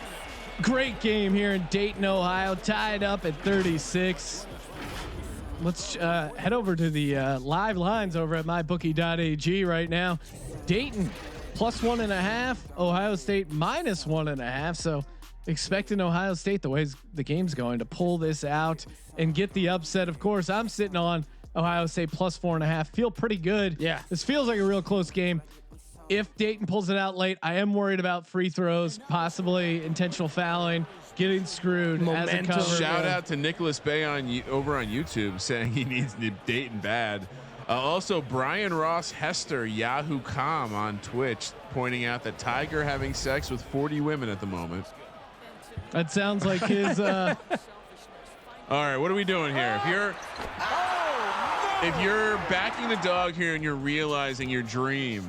[SPEAKER 1] But great game here in Dayton, Ohio. Tied up at 36. Let's head over to the live lines over at mybookie.ag right now. Dayton +1.5. Ohio State -1.5. So expecting Ohio State, the way the game's going, to pull this out and get the upset. Of course, I'm sitting on Ohio State +4.5. Feel pretty good.
[SPEAKER 3] Yeah.
[SPEAKER 1] This feels like a real close game. If Dayton pulls it out late, I am worried about free throws, possibly intentional fouling, getting screwed.
[SPEAKER 3] Momentum.
[SPEAKER 1] As a cover.
[SPEAKER 2] Shout out to Nicholas Bay over on YouTube saying he needs Dayton bad. Also, Brian Ross Hester, Yahoo.com on Twitch, pointing out that Tiger having sex with 40 women at the moment.
[SPEAKER 1] That sounds like his.
[SPEAKER 2] All right, what are we doing here? If you're backing the dog here and you're realizing your dream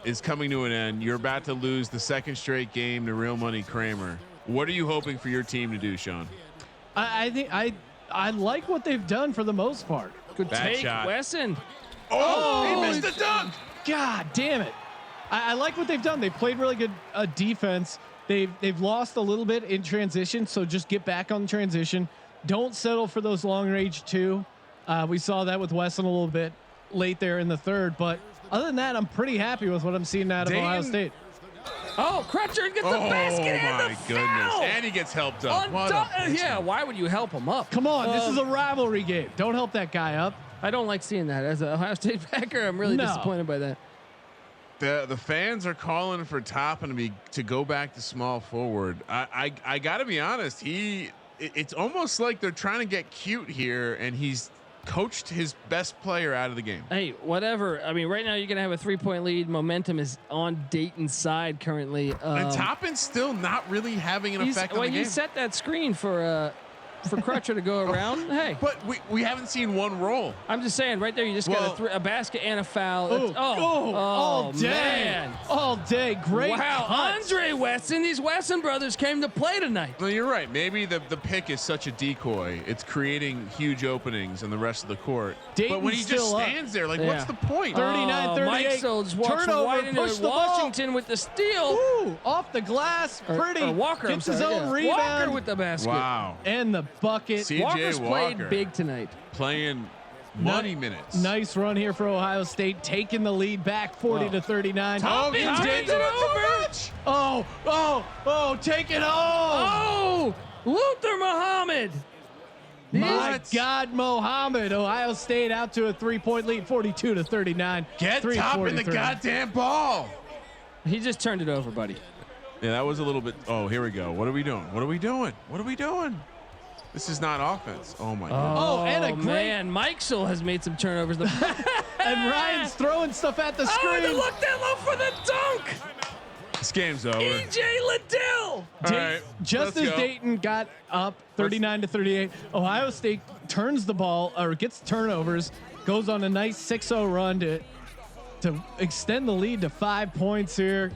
[SPEAKER 2] is coming to an end, you're about to lose the second straight game to Real Money Kramer. What are you hoping for your team to do, Sean?
[SPEAKER 1] I think I like what they've done for the most part.
[SPEAKER 3] Good
[SPEAKER 2] Bad
[SPEAKER 3] take,
[SPEAKER 2] shot.
[SPEAKER 3] Wesson.
[SPEAKER 2] Oh, he missed the dunk.
[SPEAKER 1] God damn it! I like what they've done. They played really good defense. They've lost a little bit in transition, so just get back on transition. Don't settle for those long range two. We saw that with Wesson a little bit late there in the third, but other than that, I'm pretty happy with what I'm seeing out of
[SPEAKER 2] Dayton-
[SPEAKER 1] Ohio State.
[SPEAKER 3] Oh, Crutcher gets the basket and the foul.
[SPEAKER 2] And he gets helped up. What a bitch.
[SPEAKER 3] Yeah, why would you help him up?
[SPEAKER 1] Come on, this is a rivalry game. Don't help that guy up.
[SPEAKER 3] I don't like seeing that. As an Ohio State backer, I'm really
[SPEAKER 1] No.
[SPEAKER 3] disappointed by that.
[SPEAKER 2] The fans are calling for Toppin to go back to small forward. I got to be honest. It's almost like they're trying to get cute here, and he's coached his best player out of the game.
[SPEAKER 3] Hey, whatever. I mean, right now you're gonna have a 3-point lead. Momentum is on Dayton's side currently.
[SPEAKER 2] And Toppin's still not really having an effect on the
[SPEAKER 3] When
[SPEAKER 2] game.
[SPEAKER 3] you set that screen for for Crutcher to go around. Hey,
[SPEAKER 2] But we haven't seen one roll.
[SPEAKER 3] I'm just saying, right there, you just got a basket and a foul.
[SPEAKER 1] All day.
[SPEAKER 3] Man.
[SPEAKER 1] All day. Great.
[SPEAKER 3] Wow,
[SPEAKER 1] cuts.
[SPEAKER 3] Andre Wesson. These Wesson brothers came to play tonight.
[SPEAKER 2] Well, you're right. Maybe the pick is such a decoy. It's creating huge openings in the rest of the court.
[SPEAKER 1] Dayton's
[SPEAKER 2] but when he just
[SPEAKER 1] still up.
[SPEAKER 2] stands there, like, what's the point?
[SPEAKER 1] 39-38.
[SPEAKER 3] Mike just walks
[SPEAKER 1] Turnover,
[SPEAKER 3] right into
[SPEAKER 1] push
[SPEAKER 3] it.
[SPEAKER 1] the ball.
[SPEAKER 3] Washington with the steal.
[SPEAKER 1] Ooh, off the glass. Pretty.
[SPEAKER 3] Or Walker
[SPEAKER 1] gets
[SPEAKER 3] I'm
[SPEAKER 1] his
[SPEAKER 3] sorry,
[SPEAKER 1] own
[SPEAKER 3] yeah.
[SPEAKER 1] rebound.
[SPEAKER 3] Walker with the basket.
[SPEAKER 2] Wow.
[SPEAKER 1] And the bucket.
[SPEAKER 2] CJ
[SPEAKER 3] Walker's
[SPEAKER 2] Walker
[SPEAKER 3] played big tonight.
[SPEAKER 2] playing money minutes.
[SPEAKER 1] Nice run here for Ohio State, taking the lead back 40-39.
[SPEAKER 3] Toppin
[SPEAKER 2] Toppin
[SPEAKER 3] takes
[SPEAKER 2] did
[SPEAKER 3] it
[SPEAKER 2] it so
[SPEAKER 3] over.
[SPEAKER 1] Oh, take it home.
[SPEAKER 3] Oh, Luther Muhammad.
[SPEAKER 1] My God, Mohammed. Ohio State out to a 3-point lead, 42-39.
[SPEAKER 2] Get Toppin the goddamn ball.
[SPEAKER 3] He just turned it over, buddy.
[SPEAKER 2] Yeah, that was a little bit. Oh, here we go. What are we doing? What are we doing? What are we doing? This is not offense. Oh my God.
[SPEAKER 1] Oh, and a great.
[SPEAKER 3] Man, Mikesell has made some turnovers.
[SPEAKER 1] And Ryan's throwing stuff at the
[SPEAKER 3] Oh,
[SPEAKER 1] screen.
[SPEAKER 3] and look that low for the dunk.
[SPEAKER 2] This game's over.
[SPEAKER 3] EJ Liddell.
[SPEAKER 2] All right,
[SPEAKER 1] Just
[SPEAKER 2] let's
[SPEAKER 1] as
[SPEAKER 2] go.
[SPEAKER 1] Dayton got up 39-38, Ohio State turns the ball or gets turnovers, goes on a nice 6-0 run to extend the lead to 5 points here.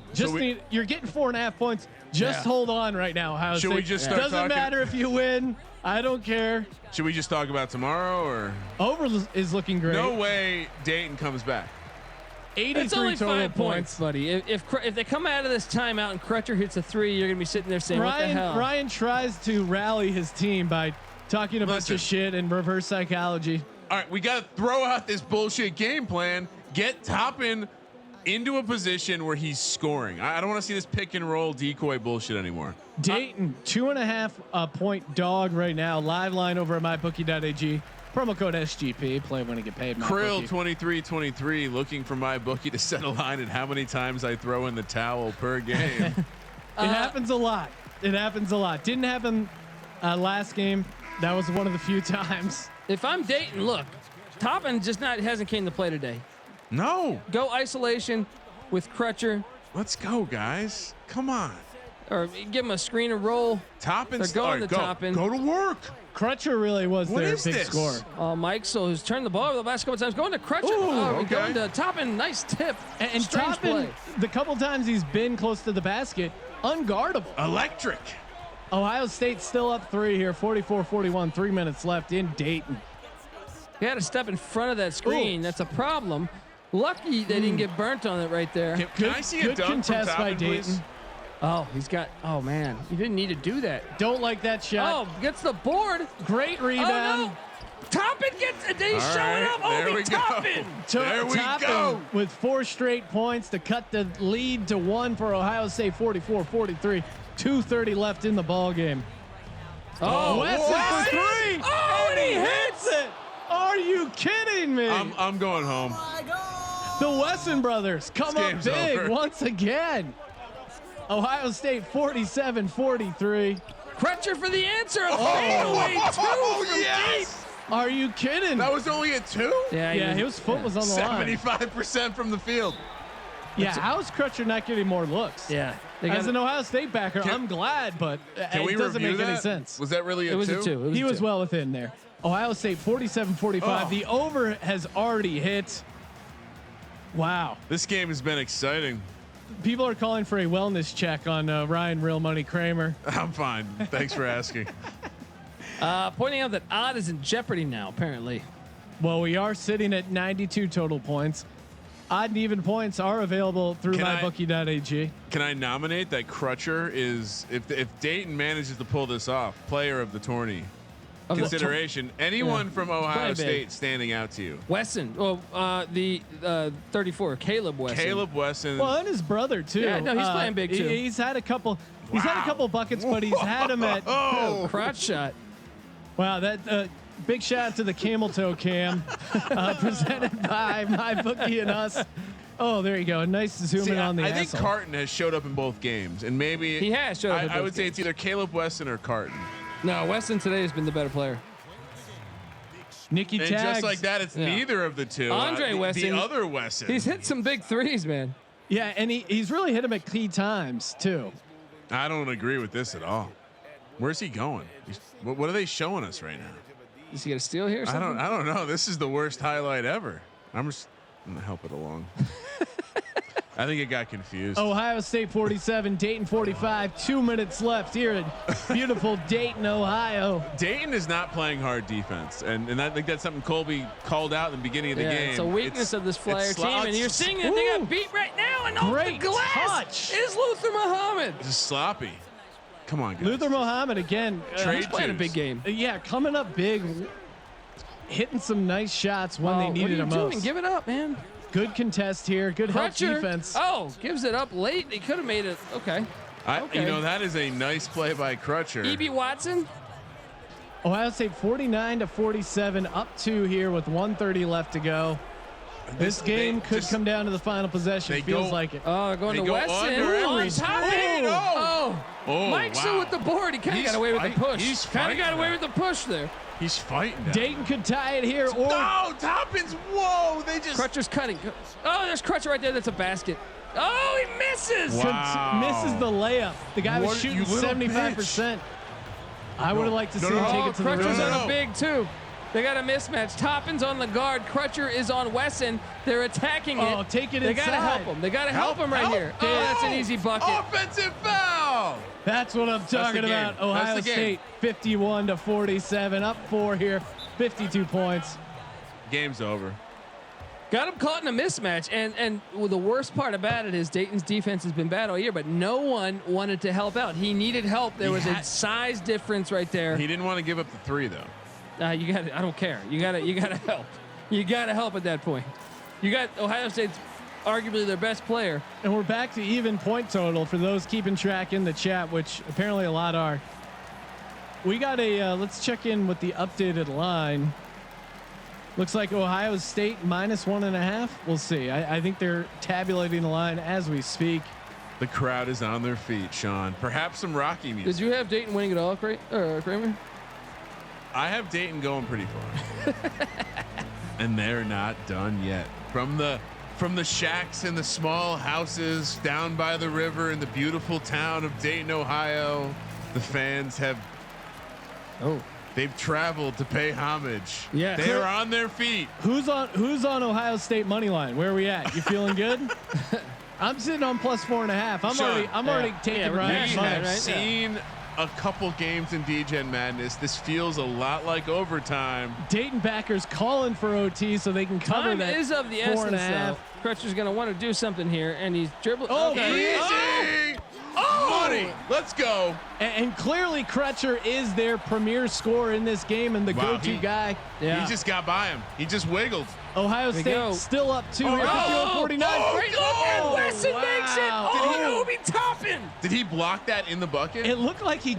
[SPEAKER 1] You're getting 4.5 points. Just hold on right now, Ohio
[SPEAKER 2] Should
[SPEAKER 1] State.
[SPEAKER 2] we just start
[SPEAKER 1] Doesn't
[SPEAKER 2] talking?
[SPEAKER 1] matter if you win. I don't care.
[SPEAKER 2] Should we just talk about tomorrow or?
[SPEAKER 1] Over is looking great.
[SPEAKER 2] No way Dayton comes back.
[SPEAKER 1] 83
[SPEAKER 3] It's only
[SPEAKER 1] total
[SPEAKER 3] 5 points, buddy. If they come out of this timeout and Crutcher hits a 3, you're gonna be sitting there saying, "What the hell?"
[SPEAKER 1] Ryan tries to rally his team by talking a bunch
[SPEAKER 2] Listen.
[SPEAKER 1] of shit and reverse psychology.
[SPEAKER 2] All right, we got to throw out this bullshit game plan. Get Toppin into a position where he's scoring. I don't want to see this pick and roll decoy bullshit anymore.
[SPEAKER 1] Dayton 2.5 point dog right now. Live line over at mybookie.ag. Promo code SGP. Play when you get paid.
[SPEAKER 2] Krill
[SPEAKER 1] MyBookie.
[SPEAKER 2] 2323 looking for my bookie to set a line and how many times I throw in the towel per game.
[SPEAKER 1] It happens a lot. It happens a lot. Didn't happen last game. That was one of the few times.
[SPEAKER 3] If I'm Dayton, look, Toppin hasn't came to play today.
[SPEAKER 2] No,
[SPEAKER 3] Go isolation with Crutcher,
[SPEAKER 2] let's go, guys. Come on.
[SPEAKER 3] or give him a screen and roll.
[SPEAKER 2] Toppin's
[SPEAKER 3] They're going
[SPEAKER 2] all right,
[SPEAKER 3] to Toppin.
[SPEAKER 2] Go to work.
[SPEAKER 1] Crutcher really was
[SPEAKER 2] What
[SPEAKER 1] their
[SPEAKER 2] is
[SPEAKER 1] big
[SPEAKER 2] this?
[SPEAKER 1] scorer.
[SPEAKER 3] Mikesell, who's turned the ball over the last couple times, going to Crutcher.
[SPEAKER 2] okay.
[SPEAKER 3] Going to Toppin. Nice tip.
[SPEAKER 1] And
[SPEAKER 3] Strange
[SPEAKER 1] Toppin,
[SPEAKER 3] play.
[SPEAKER 1] the couple times he's been close to the basket, unguardable.
[SPEAKER 2] Electric.
[SPEAKER 1] Ohio State still up 3 here, 44-41, 3 minutes left in Dayton.
[SPEAKER 3] He had to step in front of that screen. That's a problem. Lucky they didn't get burnt on it right there.
[SPEAKER 2] Can I see a
[SPEAKER 1] Good
[SPEAKER 2] dunk from
[SPEAKER 1] contest by
[SPEAKER 2] Toppin, please?
[SPEAKER 1] Dayton.
[SPEAKER 3] Oh, he's got. Oh man, you didn't need to do that.
[SPEAKER 1] Don't like that shot.
[SPEAKER 3] Oh, gets the board.
[SPEAKER 1] Great rebound.
[SPEAKER 3] Oh no, Toppin gets. He's
[SPEAKER 2] All
[SPEAKER 3] showing
[SPEAKER 2] right,
[SPEAKER 3] up.
[SPEAKER 2] there
[SPEAKER 3] Obi
[SPEAKER 2] we go.
[SPEAKER 3] Toppin.
[SPEAKER 2] There we
[SPEAKER 1] Toppin
[SPEAKER 2] go.
[SPEAKER 1] with 4 straight points to cut the lead to 1 for Ohio State, 44-43. 2:30 left in the ball game.
[SPEAKER 3] Oh,
[SPEAKER 1] Wesson for 3.
[SPEAKER 3] Oh, and he hits
[SPEAKER 1] it. Are you kidding me?
[SPEAKER 2] I'm going home.
[SPEAKER 1] The Wesson brothers come
[SPEAKER 2] This
[SPEAKER 1] up
[SPEAKER 2] game's
[SPEAKER 1] big
[SPEAKER 2] over.
[SPEAKER 1] once again. Ohio State 47-43.
[SPEAKER 3] Crutcher for the answer. A fadeaway two from deep.
[SPEAKER 1] Are you kidding?
[SPEAKER 2] That was only a 2?
[SPEAKER 1] Yeah, his foot was on the line.
[SPEAKER 2] 75% from the field.
[SPEAKER 1] Yeah, how's Crutcher not getting more looks?
[SPEAKER 3] Yeah, they
[SPEAKER 1] As
[SPEAKER 3] got
[SPEAKER 1] an Ohio State backer,
[SPEAKER 2] Can-
[SPEAKER 1] I'm glad, but
[SPEAKER 2] Can
[SPEAKER 1] it
[SPEAKER 2] we
[SPEAKER 1] doesn't
[SPEAKER 2] review
[SPEAKER 1] make
[SPEAKER 2] that?
[SPEAKER 1] any sense.
[SPEAKER 2] Was that really a 2?
[SPEAKER 3] it was a 2.
[SPEAKER 1] He was well within there. Ohio State 47-45.
[SPEAKER 2] Oh.
[SPEAKER 1] The over has already hit. Wow.
[SPEAKER 2] This game has been exciting.
[SPEAKER 1] People are calling for a wellness check on Ryan Real Money Kramer.
[SPEAKER 2] I'm fine. Thanks for asking.
[SPEAKER 3] Pointing out that odd is in jeopardy now. Apparently,
[SPEAKER 1] Well, we are sitting at 92 total points. Odd and even points are available through
[SPEAKER 2] Can I-
[SPEAKER 1] mybookie.ag.
[SPEAKER 2] Can I nominate that Crutcher is, if Dayton manages to pull this off, player of the tourney
[SPEAKER 3] Of the
[SPEAKER 2] consideration? Anyone from Ohio
[SPEAKER 3] Play big.
[SPEAKER 2] State standing out to you?
[SPEAKER 3] Wesson. Well, the 34, Caleb Wesson.
[SPEAKER 2] Caleb Wesson.
[SPEAKER 1] Well, and his brother too.
[SPEAKER 3] Yeah, no, he's playing big, too.
[SPEAKER 1] He's had a couple. He's had a couple buckets, but he's had them at.
[SPEAKER 2] Oh,
[SPEAKER 3] crotch shot.
[SPEAKER 1] Wow, that big shout out to the camel toe cam, presented by MyBookie and us. Oh, there you go. A nice zoom
[SPEAKER 2] see,
[SPEAKER 1] in on the
[SPEAKER 2] I think
[SPEAKER 1] asshole.
[SPEAKER 2] Carton has showed up in both games, and maybe
[SPEAKER 3] He has showed up in
[SPEAKER 2] I
[SPEAKER 3] both
[SPEAKER 2] would say
[SPEAKER 3] games.
[SPEAKER 2] it's either Caleb Wesson or Carton.
[SPEAKER 3] No, Wesson today has been the better player.
[SPEAKER 1] Nicky
[SPEAKER 2] And
[SPEAKER 1] Tags.
[SPEAKER 2] just like that, it's
[SPEAKER 3] Yeah.
[SPEAKER 2] neither of the two.
[SPEAKER 3] Andre
[SPEAKER 2] the
[SPEAKER 3] Wesson.
[SPEAKER 2] other Wesson.
[SPEAKER 3] He's hit some big threes, man.
[SPEAKER 1] Yeah, and he's really hit him at key times too.
[SPEAKER 2] I don't agree with this at all. Where's he going? What are they showing us right now?
[SPEAKER 3] Is he gonna steal here? Or something?
[SPEAKER 2] I don't know. This is the worst highlight ever. I'm gonna help it along. I think it got confused.
[SPEAKER 1] Ohio State 47, Dayton 45. 2 minutes left here in beautiful Dayton, Ohio.
[SPEAKER 2] Dayton is not playing hard defense, and I think that's something Colby called out in the beginning of the game.
[SPEAKER 3] It's a weakness of this Flyer team, and you're seeing it. They got beat right now, and off the glass
[SPEAKER 1] touch.
[SPEAKER 3] is Luther Muhammad.
[SPEAKER 2] Just sloppy. Come on, guys.
[SPEAKER 1] Luther Muhammad again.
[SPEAKER 3] He's playing a big game.
[SPEAKER 1] Yeah, coming up big, hitting some nice shots when they needed them most.
[SPEAKER 3] What are you doing? Give it up, man.
[SPEAKER 1] Good contest here. Good help
[SPEAKER 3] Crutcher.
[SPEAKER 1] defense.
[SPEAKER 3] Oh, gives it up late. They could have made it. Okay.
[SPEAKER 2] You know, that is a nice play by Crutcher.
[SPEAKER 3] E.B. Watson.
[SPEAKER 1] Ohio State 49-47, up 2 here with 1:30 left to go. This game could come down to the final possession. Feels like it.
[SPEAKER 3] Oh, going to Weston. On top. Oh, Mike's still with the board. He kind of got away with the push.
[SPEAKER 2] He's
[SPEAKER 3] kind of got away with the push there.
[SPEAKER 2] He's fighting.
[SPEAKER 1] Dayton could tie it here. Or
[SPEAKER 2] no, Toppins. Whoa, they just.
[SPEAKER 3] Crutcher's cutting. Oh, there's Crutcher right there. That's a basket. Oh, he misses.
[SPEAKER 2] Wow.
[SPEAKER 1] Misses the layup. The guy was shooting 75%. I would have liked to see him take it to the rim.
[SPEAKER 3] Crutcher's on a big too. They got a mismatch. Toppin's on the guard. Crutcher is on Wesson. They're attacking it.
[SPEAKER 1] Oh, take it
[SPEAKER 3] They
[SPEAKER 1] inside.
[SPEAKER 3] gotta help him. They gotta help him right here. Oh, that's an easy bucket.
[SPEAKER 2] Offensive foul.
[SPEAKER 1] That's what I'm talking about. Ohio State 51-47, up 4 here, 52 points.
[SPEAKER 2] Game's over.
[SPEAKER 3] Got him caught in a mismatch, and well, the worst part about it is Dayton's defense has been bad all year, but no one wanted to help out. He needed help. There was a size difference right there.
[SPEAKER 2] He didn't want to give up the 3 though.
[SPEAKER 3] You got. I don't care. You got to help. You got to help at that point. You got Ohio State's arguably their best player.
[SPEAKER 1] And we're back to even point total for those keeping track in the chat, which apparently a lot are. We got let's check in with the updated line. Looks like Ohio State -1.5. We'll see. I think they're tabulating the line as we speak.
[SPEAKER 2] The crowd is on their feet, Sean. Perhaps some Rocky music.
[SPEAKER 3] Did you have Dayton winning it all, Kramer?
[SPEAKER 2] I have Dayton going pretty far. And they're not done yet. From the shacks and the small houses down by the river in the beautiful town of Dayton, Ohio, the fans have they've traveled to pay homage.
[SPEAKER 3] Yeah.
[SPEAKER 2] They are on their feet.
[SPEAKER 1] Who's on Ohio State money line? Where are we at? You feeling good? I'm sitting on +4.5. I'm already taking Ryan's money.
[SPEAKER 2] I've seen a couple games in Degen Madness. This feels a lot like overtime.
[SPEAKER 1] Dayton backers calling for OT so they can cover
[SPEAKER 3] Time
[SPEAKER 1] that.
[SPEAKER 3] is of the essence, though. Crutcher's going to want to do something here, and he's dribbling.
[SPEAKER 2] Easy. Money. Let's go.
[SPEAKER 1] And clearly Crutcher is their premier scorer in this game and the go-to guy.
[SPEAKER 3] Yeah.
[SPEAKER 2] He just got by him. He just wiggled.
[SPEAKER 1] Ohio State still up 2 here, 51-49.
[SPEAKER 3] Great look, and Wesson makes it. Obi Toppin.
[SPEAKER 2] Did he block that in the bucket?
[SPEAKER 1] It looked like he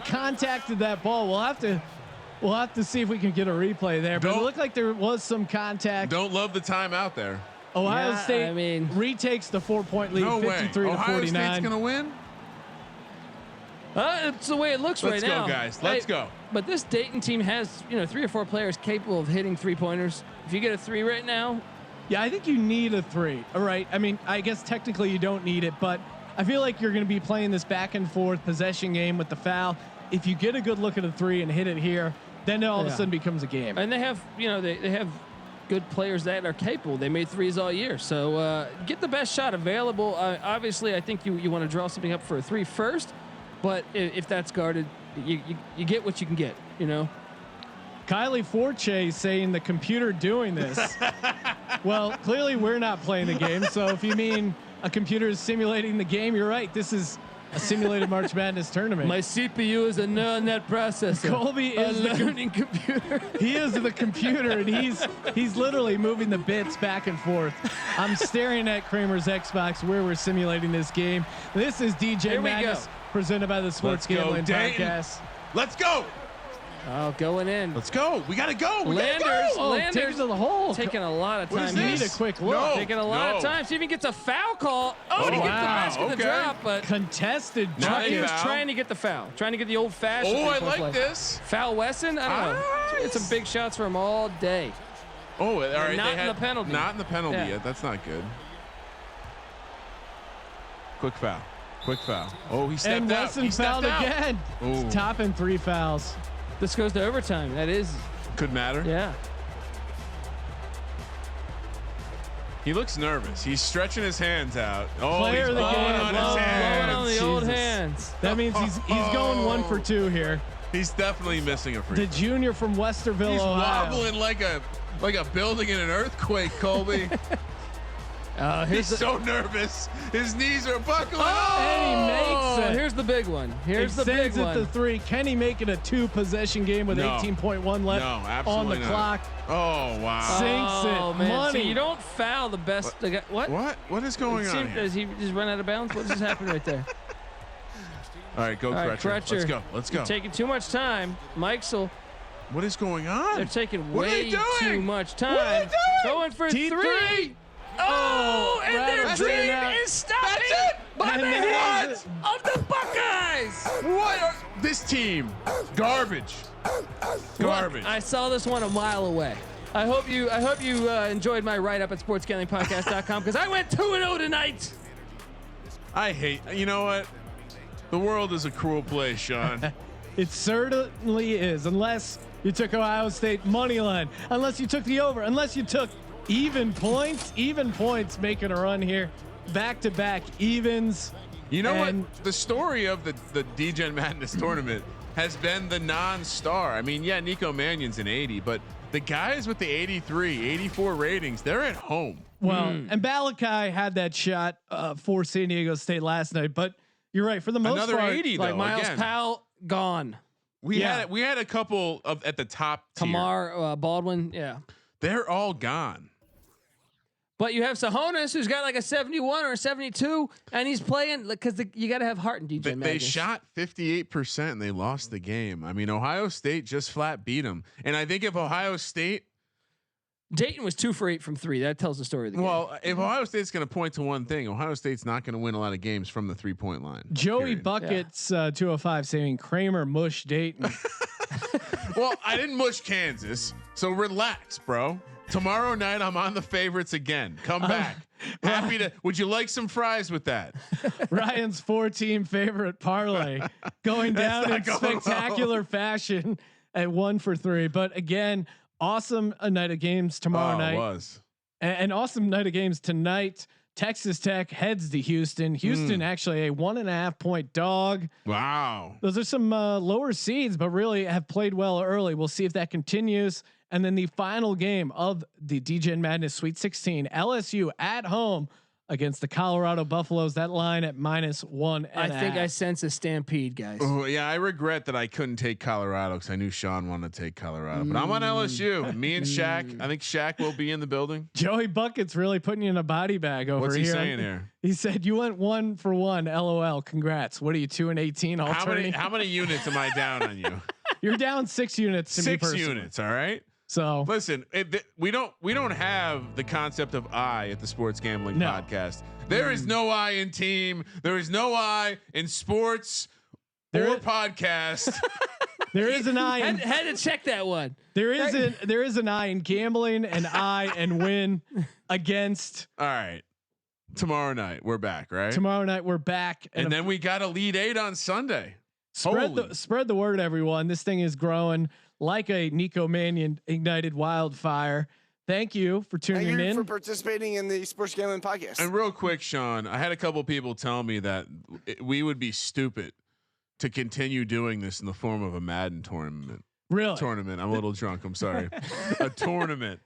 [SPEAKER 1] contacted that ball. We'll have to see if we can get a replay there. But it looked like there was some contact.
[SPEAKER 2] Don't love the timeout there.
[SPEAKER 1] Ohio State retakes the 4-point lead, 53-49.
[SPEAKER 2] Ohio State's gonna win.
[SPEAKER 3] It's the way it looks right now.
[SPEAKER 2] Let's go, guys. Let's go.
[SPEAKER 3] But this Dayton team has 3 or 4 players capable of hitting 3-pointers. If you get a 3 right now,
[SPEAKER 1] yeah, I think you need a 3. All right. I mean, I guess technically you don't need it, but I feel like you're going to be playing this back and forth possession game with the foul. If you get a good look at a 3 and hit it here, then it all of a sudden becomes a game.
[SPEAKER 3] And they have, they have good players that are capable. They made 3s all year. So get the best shot available. Obviously, I think you want to draw something up for a 3 first, but if that's guarded, you get what you can get,
[SPEAKER 1] Kylie Forche saying the computer doing this. Well, clearly we're not playing the game. So if you mean a computer is simulating the game, you're right. This is a simulated March Madness tournament.
[SPEAKER 3] My CPU is a neural net processor.
[SPEAKER 1] Colby is the
[SPEAKER 3] learning computer.
[SPEAKER 1] He is the computer, and he's literally moving the bits back and forth. I'm staring at Kramer's Xbox where we're simulating this game. This is Degen Madness presented by the Sports Gambling Podcast.
[SPEAKER 2] Let's go.
[SPEAKER 3] Oh, going in.
[SPEAKER 2] Let's go. We gotta go.
[SPEAKER 3] Landers
[SPEAKER 1] take it to the hole.
[SPEAKER 3] Taking a lot of time.
[SPEAKER 1] You need a quick look.
[SPEAKER 3] Taking a lot of time. See if he gets a foul call. Oh, and he gets the basket to drop, but
[SPEAKER 1] contested.
[SPEAKER 3] He was trying to get the foul. Trying to get the old-fashioned.
[SPEAKER 2] Oh, I like this.
[SPEAKER 3] Foul Wesson. I don't know. It's some big shots for him all day.
[SPEAKER 2] Oh, all right.
[SPEAKER 3] Not in the penalty.
[SPEAKER 2] Not in the penalty yet. That's not good. Quick foul. Quick foul. Oh, he stepped
[SPEAKER 1] And
[SPEAKER 2] out.
[SPEAKER 1] Wesson
[SPEAKER 2] He stepped
[SPEAKER 1] fouled
[SPEAKER 2] out.
[SPEAKER 1] again.
[SPEAKER 2] Ooh.
[SPEAKER 1] Toppin 3 fouls.
[SPEAKER 3] This goes to overtime. That is,
[SPEAKER 2] Could matter.
[SPEAKER 3] yeah.
[SPEAKER 2] He looks nervous. He's stretching his hands out. Oh,
[SPEAKER 1] Player
[SPEAKER 2] he's
[SPEAKER 1] of the
[SPEAKER 2] blowing
[SPEAKER 1] game.
[SPEAKER 2] on
[SPEAKER 3] Blowing
[SPEAKER 2] his hands.
[SPEAKER 3] on the old hands.
[SPEAKER 1] That means he's going 1 for 2 here.
[SPEAKER 2] He's definitely missing a free.
[SPEAKER 1] The junior from Westerville,
[SPEAKER 2] He's
[SPEAKER 1] Ohio.
[SPEAKER 2] wobbling like a building in an earthquake, Colby. He's so nervous. His knees are buckling.
[SPEAKER 1] And he makes it.
[SPEAKER 3] Here's the big one. Here's the big
[SPEAKER 1] Sends it
[SPEAKER 3] one.
[SPEAKER 1] to 3. Can he make it a 2-possession game with
[SPEAKER 2] No.
[SPEAKER 1] 18.1 left
[SPEAKER 2] No,
[SPEAKER 1] on
[SPEAKER 2] absolutely
[SPEAKER 1] the
[SPEAKER 2] not.
[SPEAKER 1] clock?
[SPEAKER 2] Oh wow.
[SPEAKER 1] Sinks it.
[SPEAKER 3] Oh man,
[SPEAKER 1] Money.
[SPEAKER 3] See, you don't foul the best. The guy, what?
[SPEAKER 2] What is going on here?
[SPEAKER 3] Does he just run out of bounds? What just happened right there?
[SPEAKER 2] All right, go
[SPEAKER 3] All right,
[SPEAKER 2] Crutcher. Let's go. Let's go.
[SPEAKER 3] You're taking too much time, Mikesel.
[SPEAKER 2] What is going on?
[SPEAKER 3] They're taking
[SPEAKER 2] What are they
[SPEAKER 3] way
[SPEAKER 2] doing?
[SPEAKER 3] too much time.
[SPEAKER 2] What are they doing?
[SPEAKER 3] Going for
[SPEAKER 1] T3.
[SPEAKER 3] 3. Oh, and their
[SPEAKER 1] Rattle
[SPEAKER 3] dream
[SPEAKER 1] Green
[SPEAKER 3] is stopping
[SPEAKER 2] it.
[SPEAKER 3] by the
[SPEAKER 1] And
[SPEAKER 3] hands of the Buckeyes.
[SPEAKER 2] What are this team? Garbage. Garbage.
[SPEAKER 3] I saw this one a mile away. I hope you enjoyed my write up at sportsgamblingpodcast.com because I went 2-0 tonight.
[SPEAKER 2] I hate. You know what? The world is a cruel place, Sean.
[SPEAKER 1] It certainly is, unless you took Ohio State money line, unless you took the over, unless you took even points making a run here, back-to-back evens.
[SPEAKER 2] You know
[SPEAKER 1] And-
[SPEAKER 2] what? The story of the Degen Madness tournament has been the non-star. I mean, yeah, Nico Mannion's an 80, but the guys with the 83, 84 ratings, they're at home.
[SPEAKER 1] Well, and Balakai had that shot for San Diego State last night, but you're right. For the most
[SPEAKER 2] Another
[SPEAKER 1] part,
[SPEAKER 2] 80
[SPEAKER 3] Like
[SPEAKER 2] though.
[SPEAKER 3] Miles
[SPEAKER 2] again.
[SPEAKER 3] Powell gone.
[SPEAKER 2] We had a couple of at the top tier.
[SPEAKER 3] Kamar Baldwin, yeah.
[SPEAKER 2] They're all gone.
[SPEAKER 3] But you have Sahonis, who's got like a 71 or a 72, and he's playing because you got to have heart in DJ
[SPEAKER 2] They
[SPEAKER 3] Madness.
[SPEAKER 2] shot 58% and they lost the game. I mean, Ohio State just flat beat them. And I think if Ohio State,
[SPEAKER 3] Dayton was 2 for 8 from 3. That tells the story of the game.
[SPEAKER 2] well, if Ohio State's going to point to one thing, Ohio State's not going to win a lot of games from the 3-point line.
[SPEAKER 1] Joey
[SPEAKER 2] period.
[SPEAKER 1] Buckets 205 saying Kramer mush Dayton.
[SPEAKER 2] Well, I didn't mush Kansas, so relax, bro. Tomorrow night I'm on the favorites again. Come back. Happy to. Would you like some fries with that?
[SPEAKER 1] Ryan's 4-team favorite parlay going down in
[SPEAKER 2] not going well.
[SPEAKER 1] spectacular fashion at 1 for 3. But again, awesome night of games tomorrow night.
[SPEAKER 2] It was.
[SPEAKER 1] An awesome night of games tonight. Texas Tech heads to Houston. Houston actually a 1.5 point dog.
[SPEAKER 2] Wow.
[SPEAKER 1] Those are some lower seeds, but really have played well early. We'll see if that continues. And then the final game of the Degen Madness Sweet 16, LSU at home against the Colorado Buffaloes. That line at -1.5.
[SPEAKER 3] I think I sense a stampede, guys.
[SPEAKER 2] Oh yeah, I regret that I couldn't take Colorado because I knew Sean wanted to take Colorado, but I'm on LSU. Me and Shaq. I think Shaq will be in the building.
[SPEAKER 1] Joey Bucket's really putting you in a body bag over
[SPEAKER 2] What's he
[SPEAKER 1] here.
[SPEAKER 2] saying here?
[SPEAKER 1] He said you went 1 for 1. LOL. Congrats. What are you 2-18? All
[SPEAKER 2] How many units am I down on you?
[SPEAKER 1] You're down 6 units. To me
[SPEAKER 2] 6
[SPEAKER 1] personally.
[SPEAKER 2] units. All right.
[SPEAKER 1] So
[SPEAKER 2] Listen, we don't have the concept of I at the Sports Gambling
[SPEAKER 1] No.
[SPEAKER 2] Podcast. There is no I in team. There is no I in sports
[SPEAKER 1] There
[SPEAKER 2] or
[SPEAKER 1] is-
[SPEAKER 2] podcast.
[SPEAKER 1] there is an I in
[SPEAKER 3] Had to check that one.
[SPEAKER 1] there is an I in gambling, and I and win against.
[SPEAKER 2] All right. Tomorrow night we're back, right?
[SPEAKER 1] Tomorrow night we're back,
[SPEAKER 2] and then we got Elite 8 on Sunday.
[SPEAKER 1] spread
[SPEAKER 2] Holy.
[SPEAKER 1] the word, everyone. This thing is growing like a Nico Mannion ignited wildfire. Thank you for tuning
[SPEAKER 4] Thank you
[SPEAKER 1] in.
[SPEAKER 4] for participating in the Sports Gambling Podcast.
[SPEAKER 2] And real quick, Sean, I had a couple people tell me that we would be stupid to continue doing this in the form of a Madden tournament.
[SPEAKER 1] Really?
[SPEAKER 2] I'm a little drunk. I'm sorry. A tournament.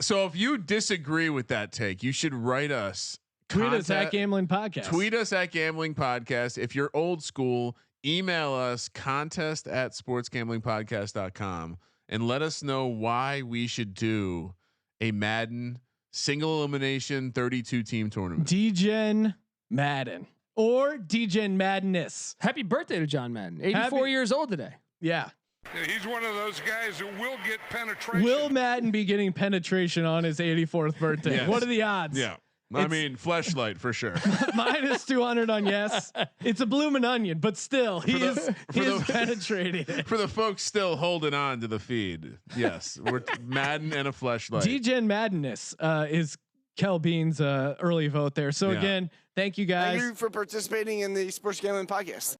[SPEAKER 2] So if you disagree with that take, you should write us.
[SPEAKER 1] Tweet us at Gambling Podcast.
[SPEAKER 2] Tweet us at Gambling Podcast. If you're old school, email us contest@sportsgamblingpodcast.com and let us know why we should do a Madden single elimination 32 team tournament.
[SPEAKER 1] Degen Madden or Degen Madness.
[SPEAKER 3] Happy birthday to John Madden. 84 years old today.
[SPEAKER 1] Yeah.
[SPEAKER 5] He's one of those guys who will get penetration.
[SPEAKER 1] Will Madden be getting penetration on his 84th birthday?
[SPEAKER 2] Yes.
[SPEAKER 1] What are the odds?
[SPEAKER 2] Yeah. I mean, fleshlight for sure.
[SPEAKER 1] -200 on yes. It's a bloomin' onion, but still, he is penetrating it.
[SPEAKER 2] For the folks still holding on to the feed, yes, we're Madden and a fleshlight.
[SPEAKER 1] Degen Madness is Kel Bean's early vote there. So again, thank you guys.
[SPEAKER 4] Thank you for participating in the Sports Gambling Podcast.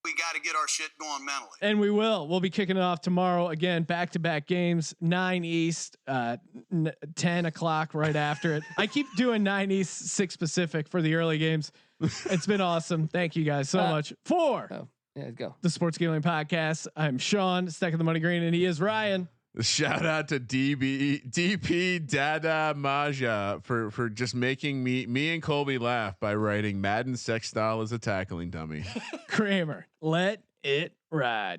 [SPEAKER 6] We got to get our shit going mentally.
[SPEAKER 1] And we will. We'll be kicking it off tomorrow. Again, back-to-back games, 9 East, 10 o'clock right after it. I keep doing 9 East, 6 Pacific for the early games. It's been awesome. Thank you guys so much for
[SPEAKER 3] go
[SPEAKER 1] the Sports Gambling Podcast. I'm Sean, Stack of the Money Green, and he is Ryan.
[SPEAKER 2] Shout out to DP Dada Maja for just making me and Colby laugh by writing Madden sex style as a tackling dummy.
[SPEAKER 1] Kramer, let it ride.